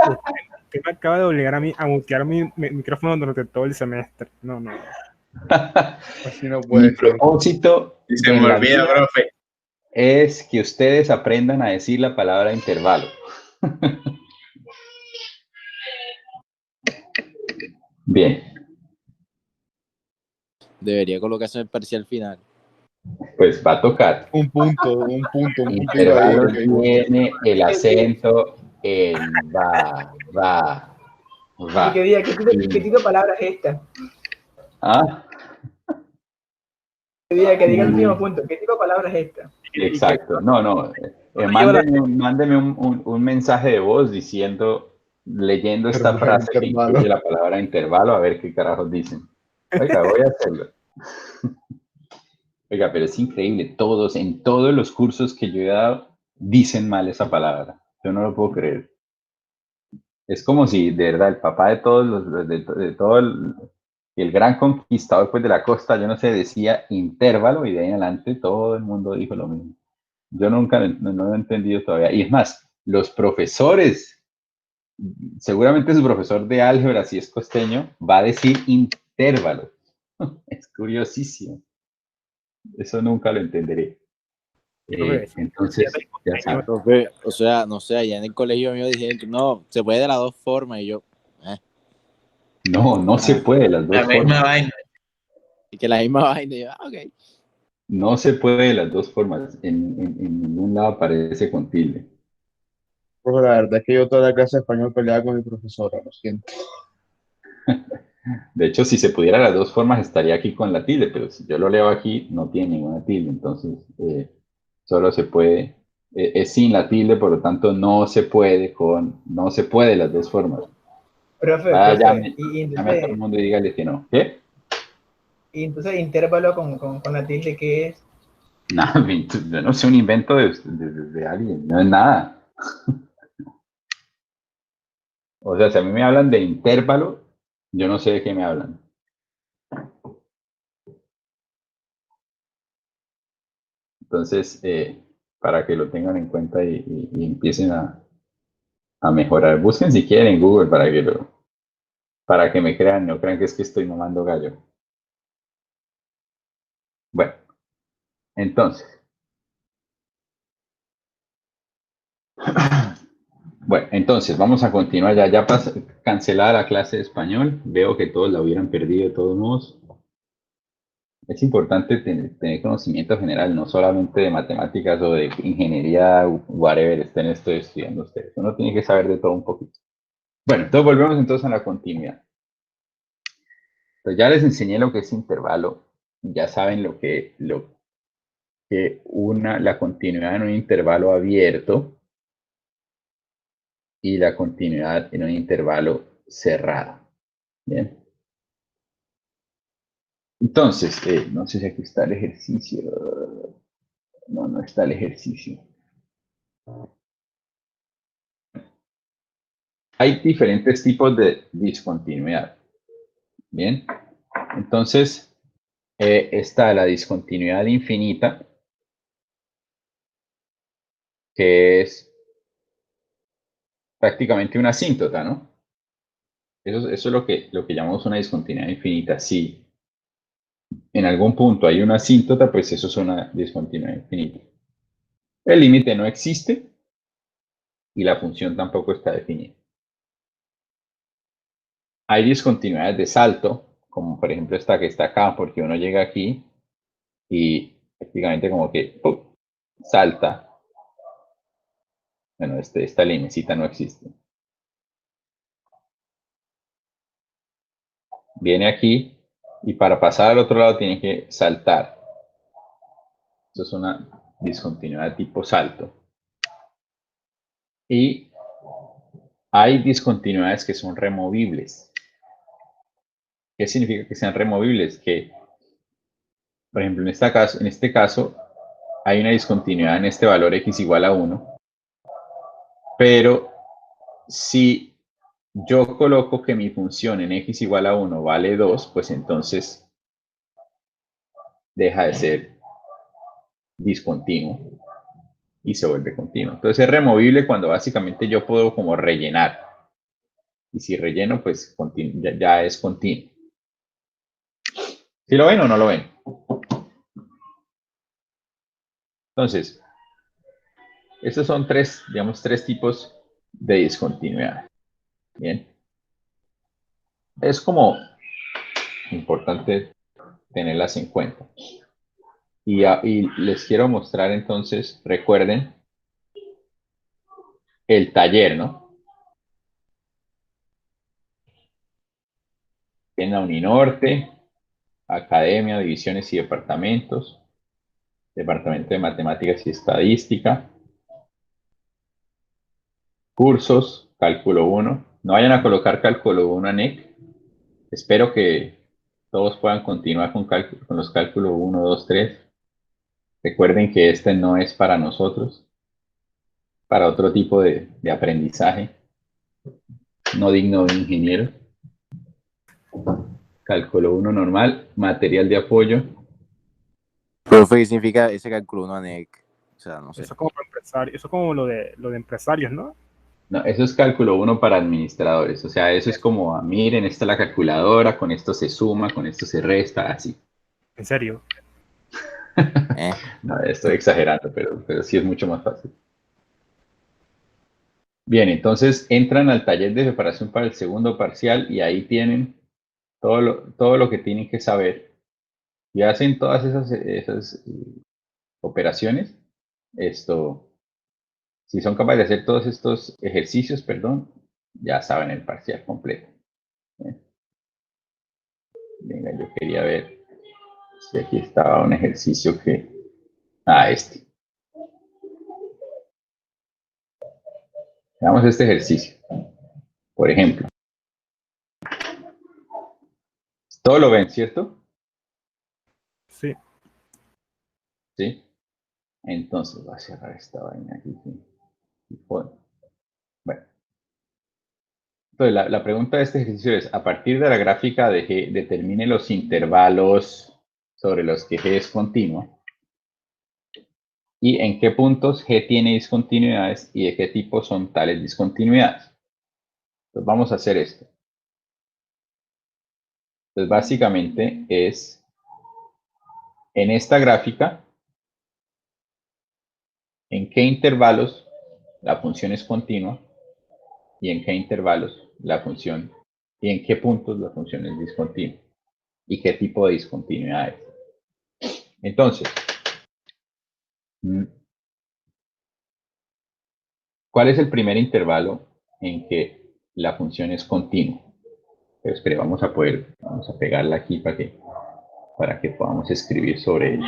usted me acaba de obligar a mí a mutear mi micrófono durante todo el semestre. No. Así no Mi puede ser. propósito Y se en me la olvida, vida profe. es que ustedes aprendan a decir la palabra intervalo. Bien, Debería colocarse en el parcial final. pues va a tocar. Un puntito ahí. Intervalo Ok. tiene el acento en va. Y que diga, ¿qué tipo de palabra es esta? ¿Ah? Que diga el último punto, ¿qué tipo de palabra es esta? Exacto. No. Mándeme un mensaje de voz leyendo esta frase que Intervalo. incluye la palabra intervalo, a ver qué carajos dicen. Oiga, voy a hacerlo. Oiga, pero es increíble. En todos los cursos que yo he dado, dicen mal esa palabra. Yo no lo puedo creer. Es como si, de verdad, el papá de todos los, de todo el, el gran conquistador pues, de la costa, yo no sé, decía intervalo y de ahí en adelante todo el mundo dijo lo mismo. Yo nunca no lo he entendido todavía. Y es más, los profesores, seguramente su profesor de álgebra, si es costeño, va a decir intervalo. Es curiosísimo. Eso nunca lo entenderé. Profe, Entonces, ya saben. Profe, o sea, no sé, allá en el colegio mío dijeron que no, se puede de las dos formas y yo, No se puede de las dos La misma formas. vaina. y que la misma vaina, y yo, ok. No se puede de las dos formas. En ningún lado aparece con tilde. Pues la verdad es que yo toda la clase de español peleaba con mi profesora, lo siento. De hecho, si se pudiera las dos formas, estaría aquí con la tilde, pero si yo lo leo aquí, no tiene ninguna tilde. Entonces, solo se puede, es sin la tilde, por lo tanto, no se puede de las dos formas. Profe, Vaya, profe, llame a todo el mundo y dígale que no. ¿Qué? y entonces intervalo con la tilde que es. No, yo no sé, un invento de alguien, no es nada. O sea, si a mí me hablan de intervalo, yo no sé de qué me hablan. Entonces, para que lo tengan en cuenta y empiecen a mejorar. Busquen si quieren en Google para que me crean, no crean que es que estoy mamando gallo. Bueno, entonces. Bueno, entonces vamos a continuar. Ya cancelada la clase de español. Veo que todos la hubieran perdido de todos modos. Es importante tener conocimiento general, no solamente de matemáticas o de ingeniería, whatever estén estudiando ustedes. Uno tiene que saber de todo un poquito. Bueno, entonces volvemos entonces a la continuidad. Entonces ya les enseñé lo que es intervalo. Ya saben la continuidad en un intervalo abierto y la continuidad en un intervalo cerrado. Bien. Entonces, no sé si aquí está el ejercicio. No está el ejercicio. Hay diferentes tipos de discontinuidad. Bien. Entonces, está la discontinuidad infinita, que es prácticamente una asíntota, ¿no? Eso es lo que llamamos una discontinuidad infinita. Si en algún punto hay una asíntota, pues eso es una discontinuidad infinita. El límite no existe y la función tampoco está definida. Hay discontinuidades de salto, como por ejemplo esta que está acá, porque uno llega aquí y prácticamente como que salta. Bueno, esta limecita no existe. Viene aquí y para pasar al otro lado tiene que saltar. Eso es una discontinuidad tipo salto. Y hay discontinuidades que son removibles. ¿Qué significa que sean removibles? Que, por ejemplo, en este caso, hay una discontinuidad en este valor x igual a 1, pero si yo coloco que mi función en x igual a 1 vale 2, pues entonces deja de ser discontinuo y se vuelve continuo. Entonces es removible cuando básicamente yo puedo como rellenar. Y si relleno, pues ya es continuo. ¿Sí lo ven o no lo ven? Entonces, estos son tres tipos de discontinuidad. Bien. Es como importante tenerlas en cuenta. Y les quiero mostrar entonces, recuerden, el taller, ¿no? En la Uninorte, Academia, Divisiones y Departamentos, Departamento de Matemáticas y Estadística, cursos, Cálculo 1. No vayan a colocar Cálculo 1 a NEC. Espero que todos puedan continuar con los cálculos 1, 2, 3. Recuerden que este no es para nosotros, para otro tipo de aprendizaje, no digno de ingeniero. Cálculo 1 normal, material de apoyo. Profe, ¿qué significa ese cálculo 1 ANEC? O sea, no sé. Eso es como para empresarios, eso es como lo de empresarios, ¿no? No, eso es cálculo 1 para administradores. O sea, eso es como, miren, esta es la calculadora, con esto se suma, con esto se resta, así. En serio. No, estoy exagerando, pero sí es mucho más fácil. Bien, entonces entran al taller de preparación para el segundo parcial y ahí tienen todo lo que tienen que saber. Y hacen todas esas operaciones. Si son capaces de hacer todos estos ejercicios, perdón, ya saben el parcial completo. Venga, yo quería ver si aquí estaba un ejercicio que... este. Veamos este ejercicio. Por ejemplo. Todo lo ven, ¿cierto? Sí. Sí. Entonces voy a cerrar esta vaina aquí. Bueno. Entonces, la pregunta de este ejercicio es, a partir de la gráfica de G, determine los intervalos sobre los que G es continua y en qué puntos G tiene discontinuidades y de qué tipo son tales discontinuidades. Entonces, vamos a hacer esto. Entonces, básicamente es, en esta gráfica, en qué intervalos la función es continua y en qué intervalos la función, y en qué puntos la función es discontinua y qué tipo de discontinuidades. Entonces, ¿cuál es el primer intervalo en que la función es continua? Pero espere, vamos a pegarla aquí para que podamos escribir sobre ella.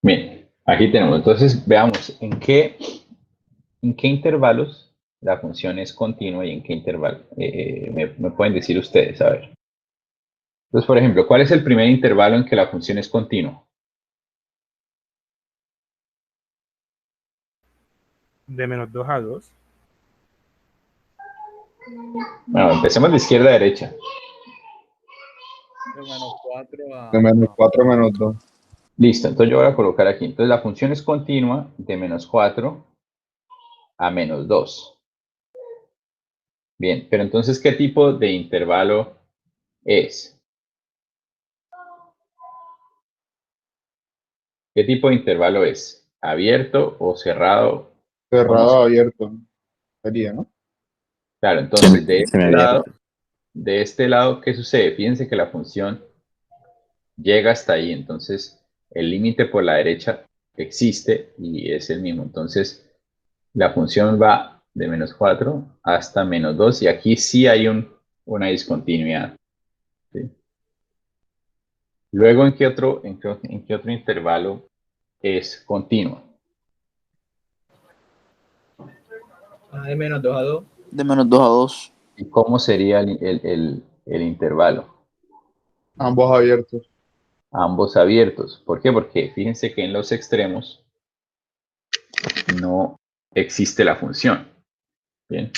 Bien, aquí tenemos. Entonces, veamos en qué intervalos la función es continua y en qué intervalo. Me pueden decir ustedes, a ver. Entonces, por ejemplo, ¿cuál es el primer intervalo en que la función es continua? De -2 a 2. Bueno, empecemos de izquierda a derecha. De -4 a... De -4 a -2. Listo, entonces yo voy a colocar aquí. Entonces la función es continua de -4 a -2. Bien, pero entonces, ¿qué tipo de intervalo es? ¿Qué tipo de intervalo es? ¿Abierto o cerrado? Cerrado, abierto. Sería, ¿no? Claro, entonces Semiabierto. de este lado, ¿qué sucede? Fíjense que la función llega hasta ahí, entonces el límite por la derecha existe y es el mismo. Entonces la función va de -4 hasta -2 y aquí sí hay una discontinuidad. ¿Sí? Luego, en qué otro intervalo es continuo? De -2 a 2. De -2 a 2. ¿Y cómo sería el intervalo? Ambos abiertos. Ambos abiertos. ¿Por qué? Porque fíjense que en los extremos no existe la función. Bien.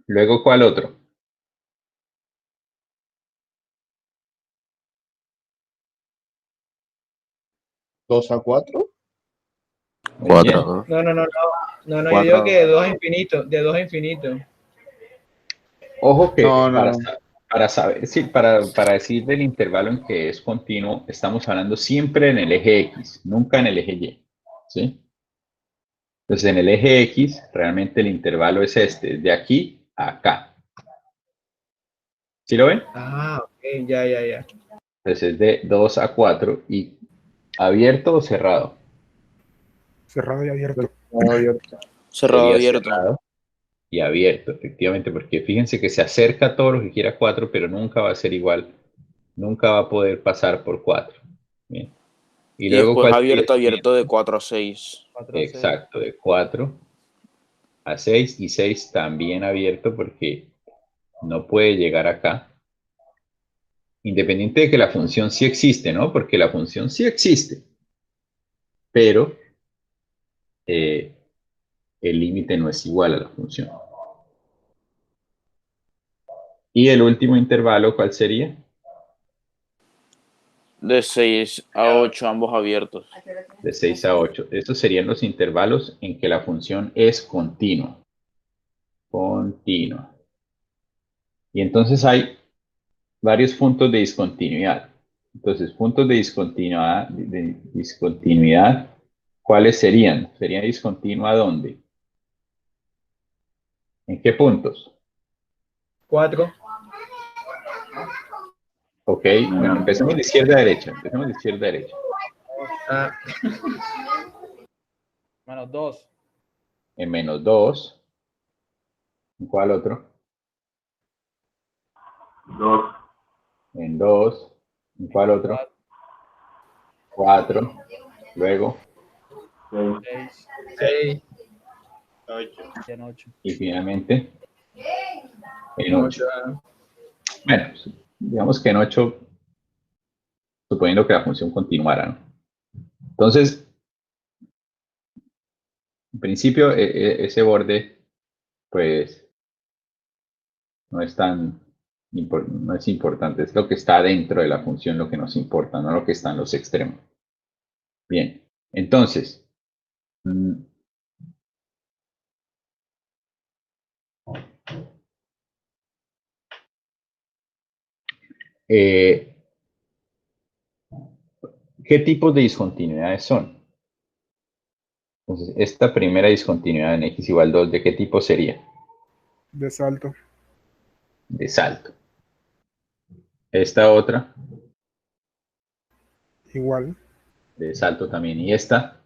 Luego, ¿cuál otro? 2 a 4. Muy 4 bien. a 2. No, yo Cuatro. digo que de 2 a infinito, de 2 a infinito. Ojo que No. para saber, sí, para decir del intervalo en que es continuo, estamos hablando siempre en el eje X, nunca en el eje Y. ¿Sí? Entonces, en el eje X, realmente el intervalo es este, de aquí a acá. ¿Sí lo ven? Ok, ya. Entonces es de 2 a 4 y abierto o cerrado. Cerrado y abierto. Abierto. Cerrado Sería abierto. cerrado. y abierto, efectivamente, porque fíjense que se acerca a todo lo que quiera 4, pero nunca va a ser igual, nunca va a poder pasar por 4. Bien. Y Y luego, después ¿cuál sería el abierto, abierto de siguiente? 4 a 6. 4 a 6. Exacto, de 4 a 6 y 6 también abierto porque no puede llegar acá. Independiente de que la función sí existe, ¿no? Porque la función sí existe, pero el límite no es igual a la función. Y el último intervalo, ¿cuál sería? De 6 a 8, ambos abiertos. De 6 a 8. Estos serían los intervalos en que la función es continua. Continua. Y entonces hay varios puntos de discontinuidad. Entonces, puntos de discontinuidad, ¿cuáles serían? ¿Sería discontinua dónde? ¿En qué puntos? 4. Ok, bueno, empecemos de izquierda a derecha. Empecemos de izquierda a derecha. Ah, Menos 2. En menos 2. ¿En cuál otro? 2. En 2. ¿En cuál otro? 4. Luego, 6. 6. 8. Y en 8. y finalmente, en 8. 8. Bueno, digamos que en 8, suponiendo que la función continuara, ¿no? Entonces, en principio, ese borde, pues, no es no es importante, es lo que está dentro de la función lo que nos importa, no lo que está en los extremos. Bien, entonces, ¿qué tipos de discontinuidades son? Entonces, esta primera discontinuidad en x igual 2, ¿de qué tipo sería? De salto. De salto. Esta otra, Igual. de salto también. Y esta,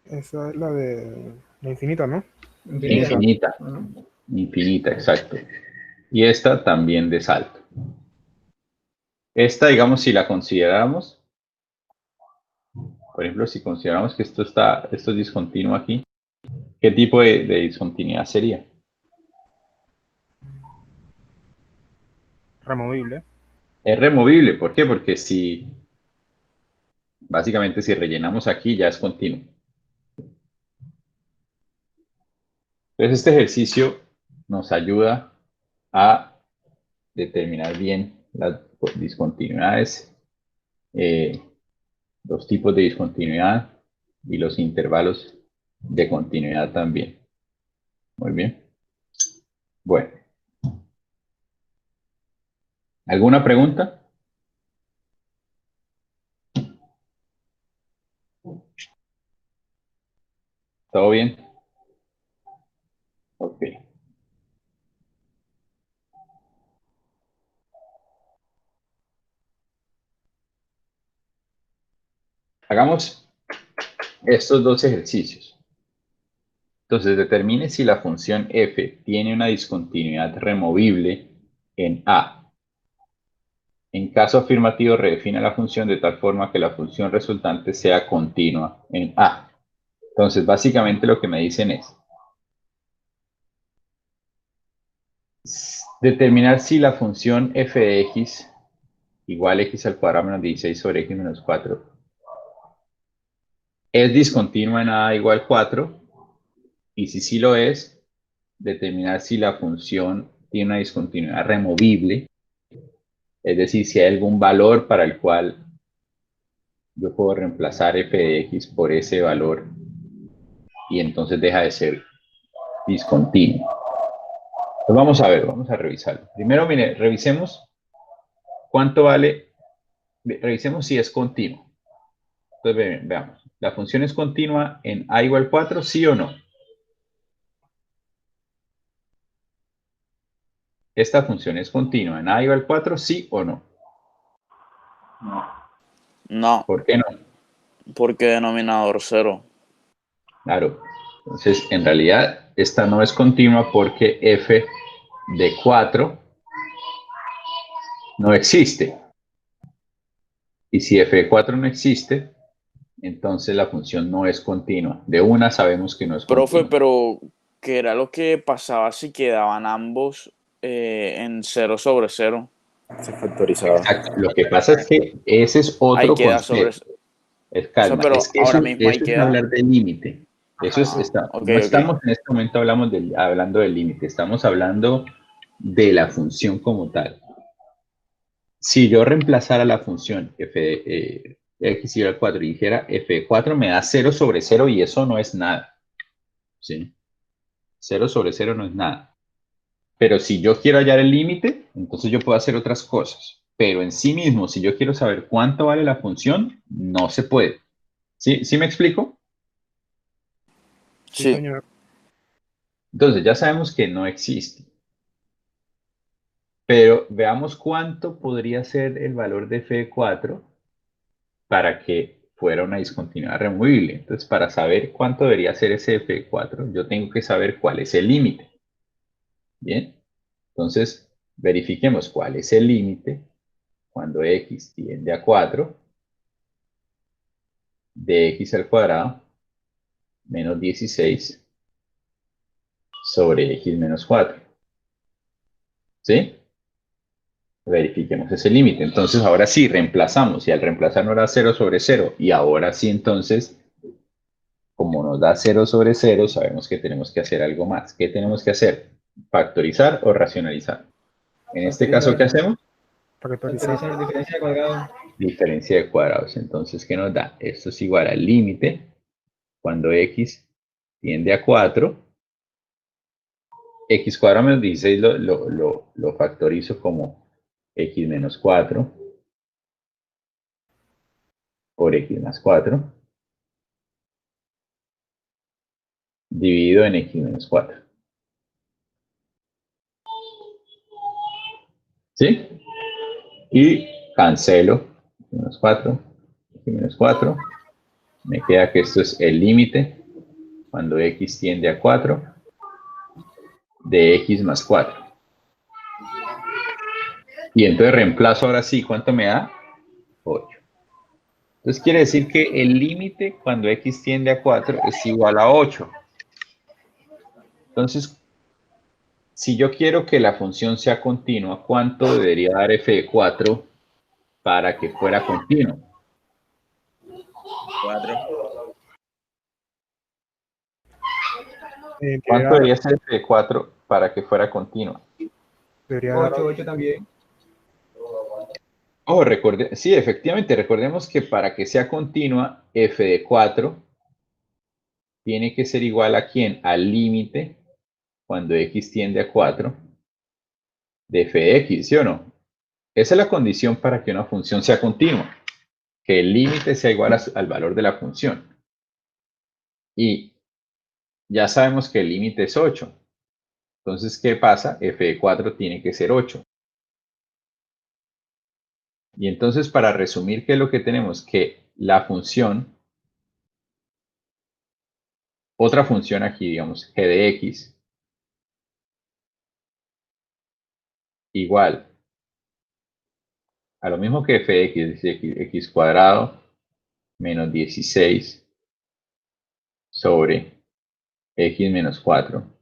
Esa es la de la infinita, ¿no? Infinita. infinita. Ujú. Infinita, exacto. Y esta también de salto. Esta, digamos, si la consideráramos, por ejemplo, si consideramos que esto es discontinuo aquí, ¿qué tipo de discontinuidad sería? Removible. Es removible. ¿Por qué? Porque básicamente si rellenamos aquí ya es continuo. Entonces este ejercicio nos ayuda a determinar bien las discontinuidades, los tipos de discontinuidad y los intervalos de continuidad también. Muy bien. Bueno, ¿alguna pregunta? ¿Todo bien? Ok. Hagamos estos dos ejercicios. Entonces, determine si la función f tiene una discontinuidad removible en A. En caso afirmativo, redefine la función de tal forma que la función resultante sea continua en A. Entonces, básicamente lo que me dicen es determinar si la función f de x igual a x al cuadrado menos 16 sobre x menos 4 es discontinua en A igual 4, y si sí lo es, determinar si la función tiene una discontinuidad removible, es decir, si hay algún valor para el cual yo puedo reemplazar f de x por ese valor y entonces deja de ser discontinuo. Pues vamos a ver, vamos a revisarlo. Primero, mire, revisemos cuánto vale, revisemos si es continuo. Entonces, veamos, ¿la función es continua en a igual 4, sí o no? ¿Esta función es continua en a igual 4, sí o no? No, ¿Por qué no? porque denominador 0. Claro, Entonces, en realidad, esta no es continua porque f de 4 no existe. Y si f de 4 no existe, entonces la función no es continua. De una sabemos que no es Profe, continua. pero ¿qué era lo que pasaba si quedaban ambos en 0/0? Se factorizaba. Exacto. Lo que pasa es que ese es Ahí otro queda sobre... concepto. Es O sea, calma. pero Es que ahora mismo ahí eso es queda... hablar del límite. Eso es, Ok, no ok. estamos en este momento hablando del límite. Estamos hablando de la función como tal. Si yo reemplazara la función f de x igual a 4 y dijera f de 4 me da 0/0 y eso no es nada. ¿Sí? 0/0 no es nada. Pero si yo quiero hallar el límite, entonces yo puedo hacer otras cosas. Pero en sí mismo, si yo quiero saber cuánto vale la función, no se puede. ¿Sí, ¿Sí me explico? Sí, Sí. señor. Entonces ya sabemos que no existe. Pero veamos cuánto podría ser el valor de f de 4 para que fuera una discontinuidad removible. Entonces, para saber cuánto debería ser ese f de 4, yo tengo que saber cuál es el límite. Bien, entonces verifiquemos cuál es el límite cuando x tiende a 4 de x al cuadrado menos 16 sobre x menos 4. ¿Sí? Verifiquemos ese límite. Entonces, ahora sí, reemplazamos. Y al reemplazar nos da 0/0. Y ahora sí, entonces, como nos da 0/0, sabemos que tenemos que hacer algo más. ¿Qué tenemos que hacer? ¿Factorizar o racionalizar? En este caso, ¿qué hacemos? Factorizar. Factorizar diferencia de cuadrado. Diferencia de cuadrados. Entonces, ¿qué nos da? Esto es igual al límite cuando x tiende a 4. X cuadrado menos 16 lo factorizo como x menos 4 por x más 4 dividido en x menos 4. ¿Sí? Y cancelo menos 4, x menos 4. Me queda que esto es el límite cuando x tiende a 4 de x más 4. Y entonces reemplazo ahora sí, ¿cuánto me da? 8. Entonces quiere decir que el límite cuando x tiende a 4 es igual a 8. Entonces, si yo quiero que la función sea continua, ¿cuánto debería dar f de 4 para que fuera continua? 4. ¿Cuánto debería ser f de 4 para que fuera continua? Debería dar 8 también. Oh, sí, efectivamente, recordemos que para que sea continua, f de 4 tiene que ser igual a ¿quién? Al límite cuando x tiende a 4 de f de x, ¿sí o no? Esa es la condición para que una función sea continua, que el límite sea igual al valor de la función. Y ya sabemos que el límite es 8. Entonces, ¿qué pasa? F de 4 tiene que ser 8. Y entonces, para resumir, ¿qué es lo que tenemos? Que la función, otra función aquí, digamos, g de x, igual a lo mismo que f de x, es decir, x cuadrado menos 16 sobre x menos 4.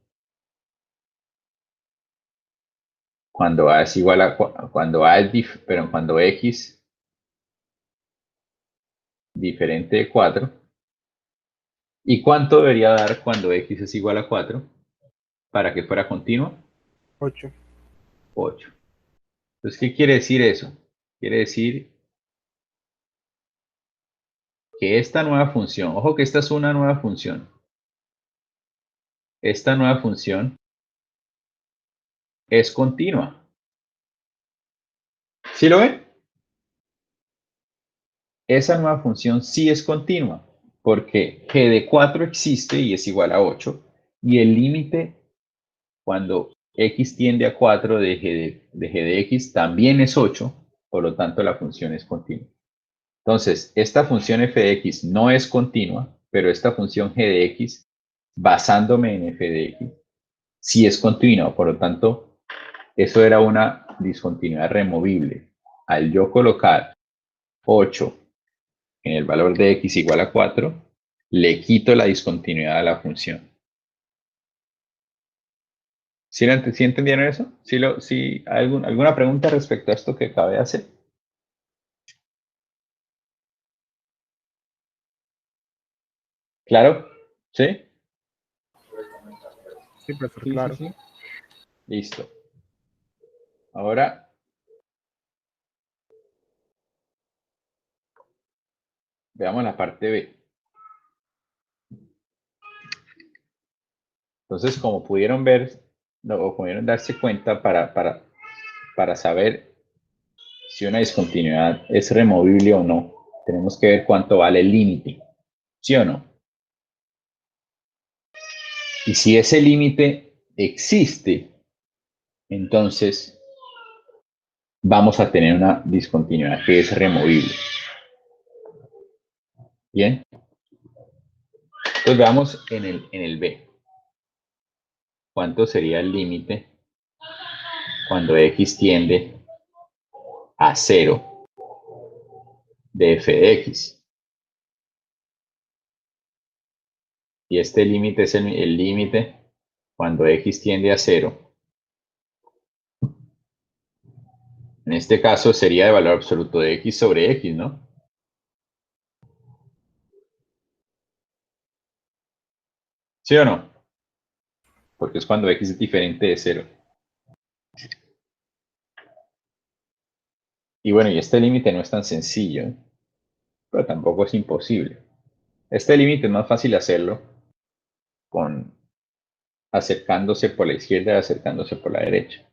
Cuando a es igual a, cuando a es, pero cuando x diferente de 4. ¿Y cuánto debería dar cuando x es igual a 4 para que fuera continuo? 8. 8. Entonces, ¿qué quiere decir eso? Quiere decir que esta nueva función, ojo que esta es una nueva función. Esta nueva función es continua. ¿Sí lo ven? Esa nueva función sí es continua, porque g de 4 existe y es igual a 8, y el límite cuando x tiende a 4 de g de x también es 8, por lo tanto la función es continua. Entonces, esta función f de x no es continua, pero esta función g de x basándome en f de x, si es continuo. Por lo tanto, eso era una discontinuidad removible. Al yo colocar 8 en el valor de x igual a 4, le quito la discontinuidad a la función. ¿Sí entendieron eso? ¿Sí, alguna pregunta respecto a esto que acabé de hacer? ¿Claro? ¿Sí? Sí, profesor, Sí, claro. sí, sí. Listo. Ahora, veamos la parte B. Entonces, como pudieron ver, o pudieron darse cuenta, para saber si una discontinuidad es removible o no, tenemos que ver cuánto vale el límite. ¿Sí o no? Y si ese límite existe, entonces vamos a tener una discontinuidad que es removible. Bien. Entonces veamos en el B. ¿Cuánto sería el límite cuando x tiende a 0 de f de x? Y este límite es el límite cuando x tiende a 0. En este caso sería de valor absoluto de x sobre x, ¿no? ¿Sí o no? Porque es cuando x es diferente de 0. Y bueno, y este límite no es tan sencillo, pero tampoco es imposible. Este límite es más fácil hacerlo acercándose por la izquierda y acercándose por la derecha.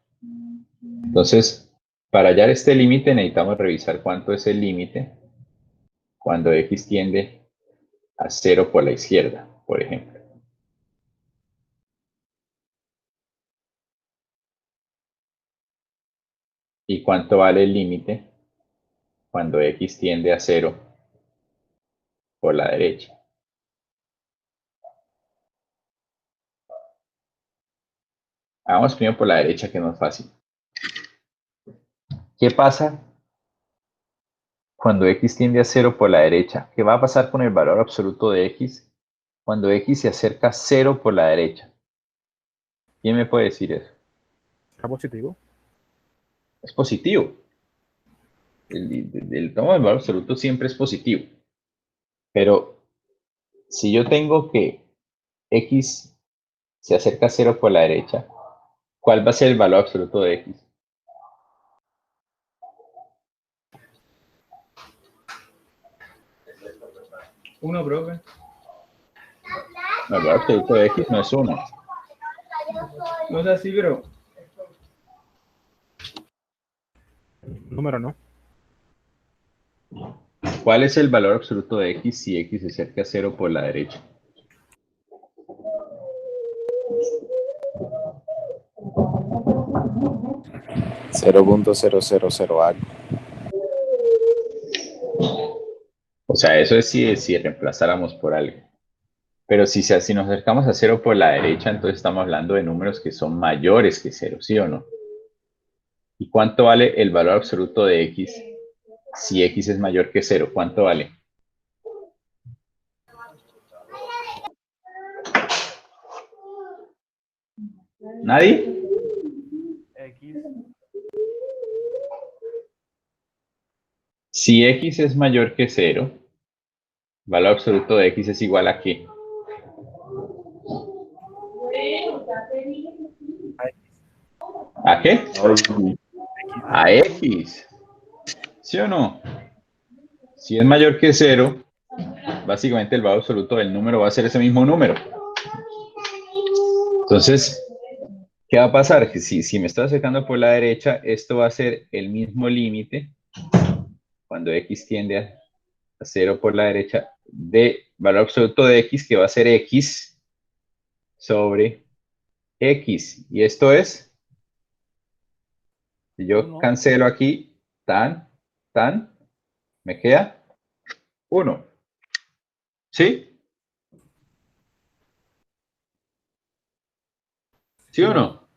Entonces, para hallar este límite necesitamos revisar cuánto es el límite cuando x tiende a 0 por la izquierda, por ejemplo. ¿Y cuánto vale el límite cuando x tiende a 0 por la derecha? Hagamos primero por la derecha, que es más fácil. ¿Qué pasa cuando x tiende a 0 por la derecha? ¿Qué va a pasar con el valor absoluto de x cuando x se acerca a 0 por la derecha? ¿Quién me puede decir eso? ¿Está positivo? Es positivo. El tomo del valor absoluto siempre es positivo. Pero si yo tengo que x se acerca a 0 por la derecha, ¿cuál va a ser el valor absoluto de x? Uno, profe. No, el valor absoluto de x no es 1. No es así, pero Número no. ¿Cuál es el valor absoluto de x si x se acerca a 0 por la derecha? .000 algo. O sea, eso es si reemplazáramos por algo. Pero si nos acercamos a 0 por la derecha, entonces estamos hablando de números que son mayores que 0, ¿sí o no? ¿Y cuánto vale el valor absoluto de x si x es mayor que 0? ¿Cuánto vale? ¿Nadie? X. Si x es mayor que 0, valor absoluto de x es igual a ¿qué? ¿A qué? A x. ¿Sí o no? Si es mayor que 0, básicamente el valor absoluto del número va a ser ese mismo número. Entonces, ¿qué va a pasar? Que si me estoy acercando por la derecha, esto va a ser el mismo límite cuando x tiende a 0 por la derecha de valor absoluto de x, que va a ser x sobre x. Y esto es, si yo Uno. cancelo aquí, me queda 1. ¿Sí? ¿Sí o no?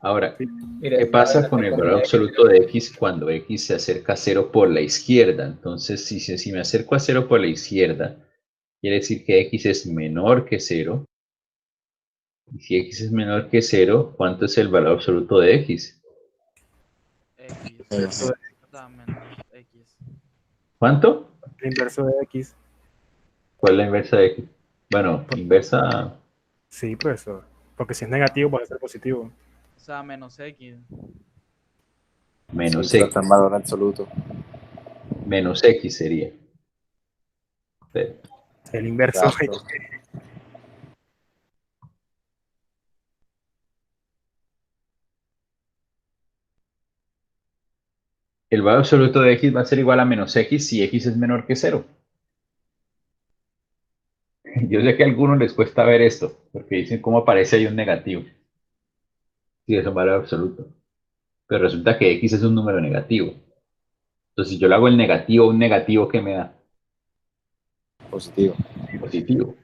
Ahora, Mira, ¿qué si la pasa verdad con está el valor compleja. absoluto de x cuando x se acerca a 0 por la izquierda? Entonces, si me acerco a 0 por la izquierda, quiere decir que x es menor que 0. Y si x es menor que 0, ¿cuánto es el valor absoluto de x? X. Inverso de, O sea, menos X. ¿Cuánto? el inverso de X. ¿Cuál es la inversa de x? Bueno, Por- inversa Sí, profesor. Porque si es negativo, puede ser positivo. O sea, menos X. menos Sí, pero x. está en valor absoluto. Menos x sería. Espera. El inverso de Exacto. El valor absoluto de x va a ser igual a menos x si x es menor que 0. Yo sé que a algunos les cuesta ver esto, porque dicen cómo aparece ahí un negativo. Si es un valor absoluto. Pero resulta que x es un número negativo. Entonces, si yo le hago el negativo, un negativo, ¿qué me da? Positivo. Positivo.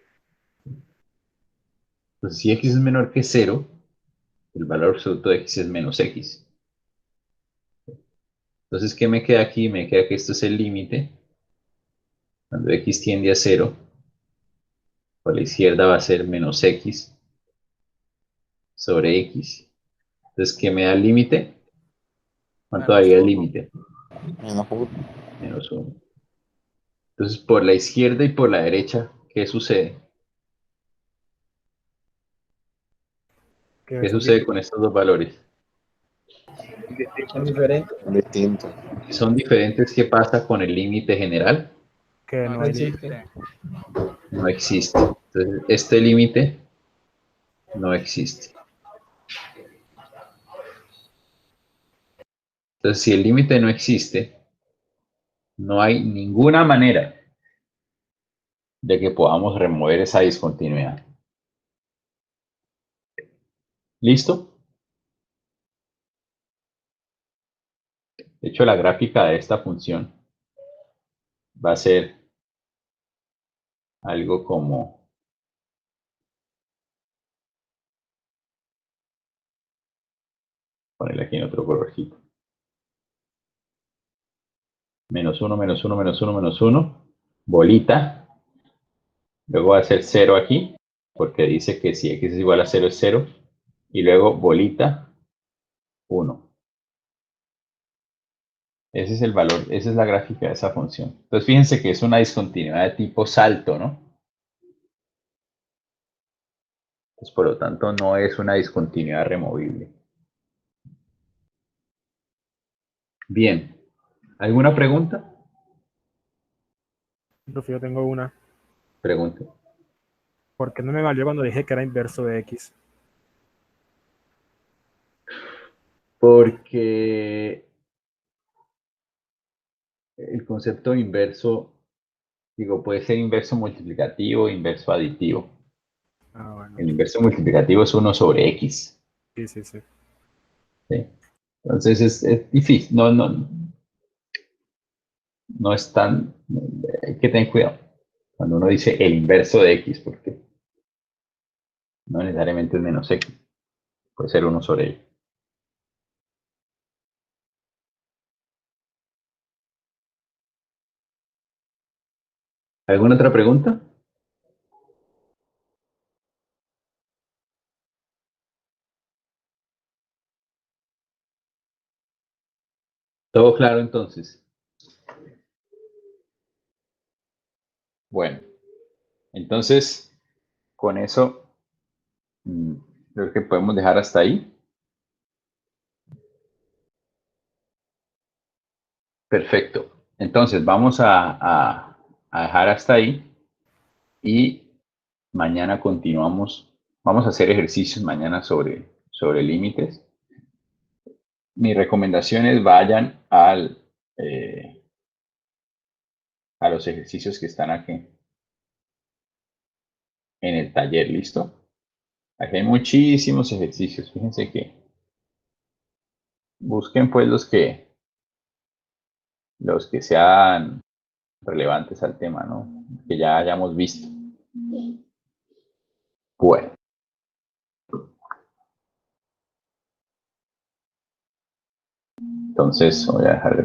Entonces, si x es menor que 0, el valor absoluto de x es menos x. Entonces, ¿qué me queda aquí? Me queda que esto es el límite. Cuando x tiende a 0, por la izquierda va a ser menos x sobre x. Entonces, ¿qué me da el límite? ¿Cuánto Menos daría el 1. límite? Menos uno. Menos 1. Entonces, por la izquierda y por la derecha, ¿qué sucede? que ¿Qué son sucede con estos dos valores? Son diferentes. Distinto. Si son diferentes, ¿qué pasa con el límite general? que No no No hay existe. No existe. Entonces, este límite no existe. Entonces, si el límite no existe, no hay ninguna manera de que podamos remover esa discontinuidad. ¿Listo? De hecho, la gráfica de esta función va a ser algo como ponerle aquí en otro colorcito. Menos 1, menos 1, menos 1, menos 1. Bolita. Luego va a ser 0 aquí, porque dice que si x es igual a 0 es 0. Y luego bolita, 1. Ese es el valor, esa es la gráfica de esa función. Entonces fíjense que es una discontinuidad de tipo salto, ¿no? Pues por lo tanto no es una discontinuidad removible. Bien, ¿alguna pregunta? profe, yo tengo una. Pregunte. ¿Por qué no me valió cuando dije que era inverso de X? Porque el concepto inverso, digo, puede ser inverso multiplicativo, inverso aditivo. Ah, bueno. El inverso multiplicativo es 1 sobre x. Sí, sí, sí. ¿Sí? Entonces es difícil, no es tan, hay que tener cuidado cuando uno dice el inverso de x, porque no necesariamente es menos x, puede ser 1 sobre y. ¿Alguna otra pregunta? ¿Todo claro entonces? Bueno, entonces con eso creo que podemos dejar hasta ahí. Perfecto. Entonces vamos a dejar hasta ahí y mañana continuamos. Vamos a hacer ejercicios mañana sobre límites. Mi recomendación es vayan a los ejercicios que están aquí en el taller, ¿listo? Aquí hay muchísimos ejercicios. Fíjense que busquen pues los que sean relevantes al tema, ¿no? Que ya hayamos visto. Bueno. Entonces voy a dejar de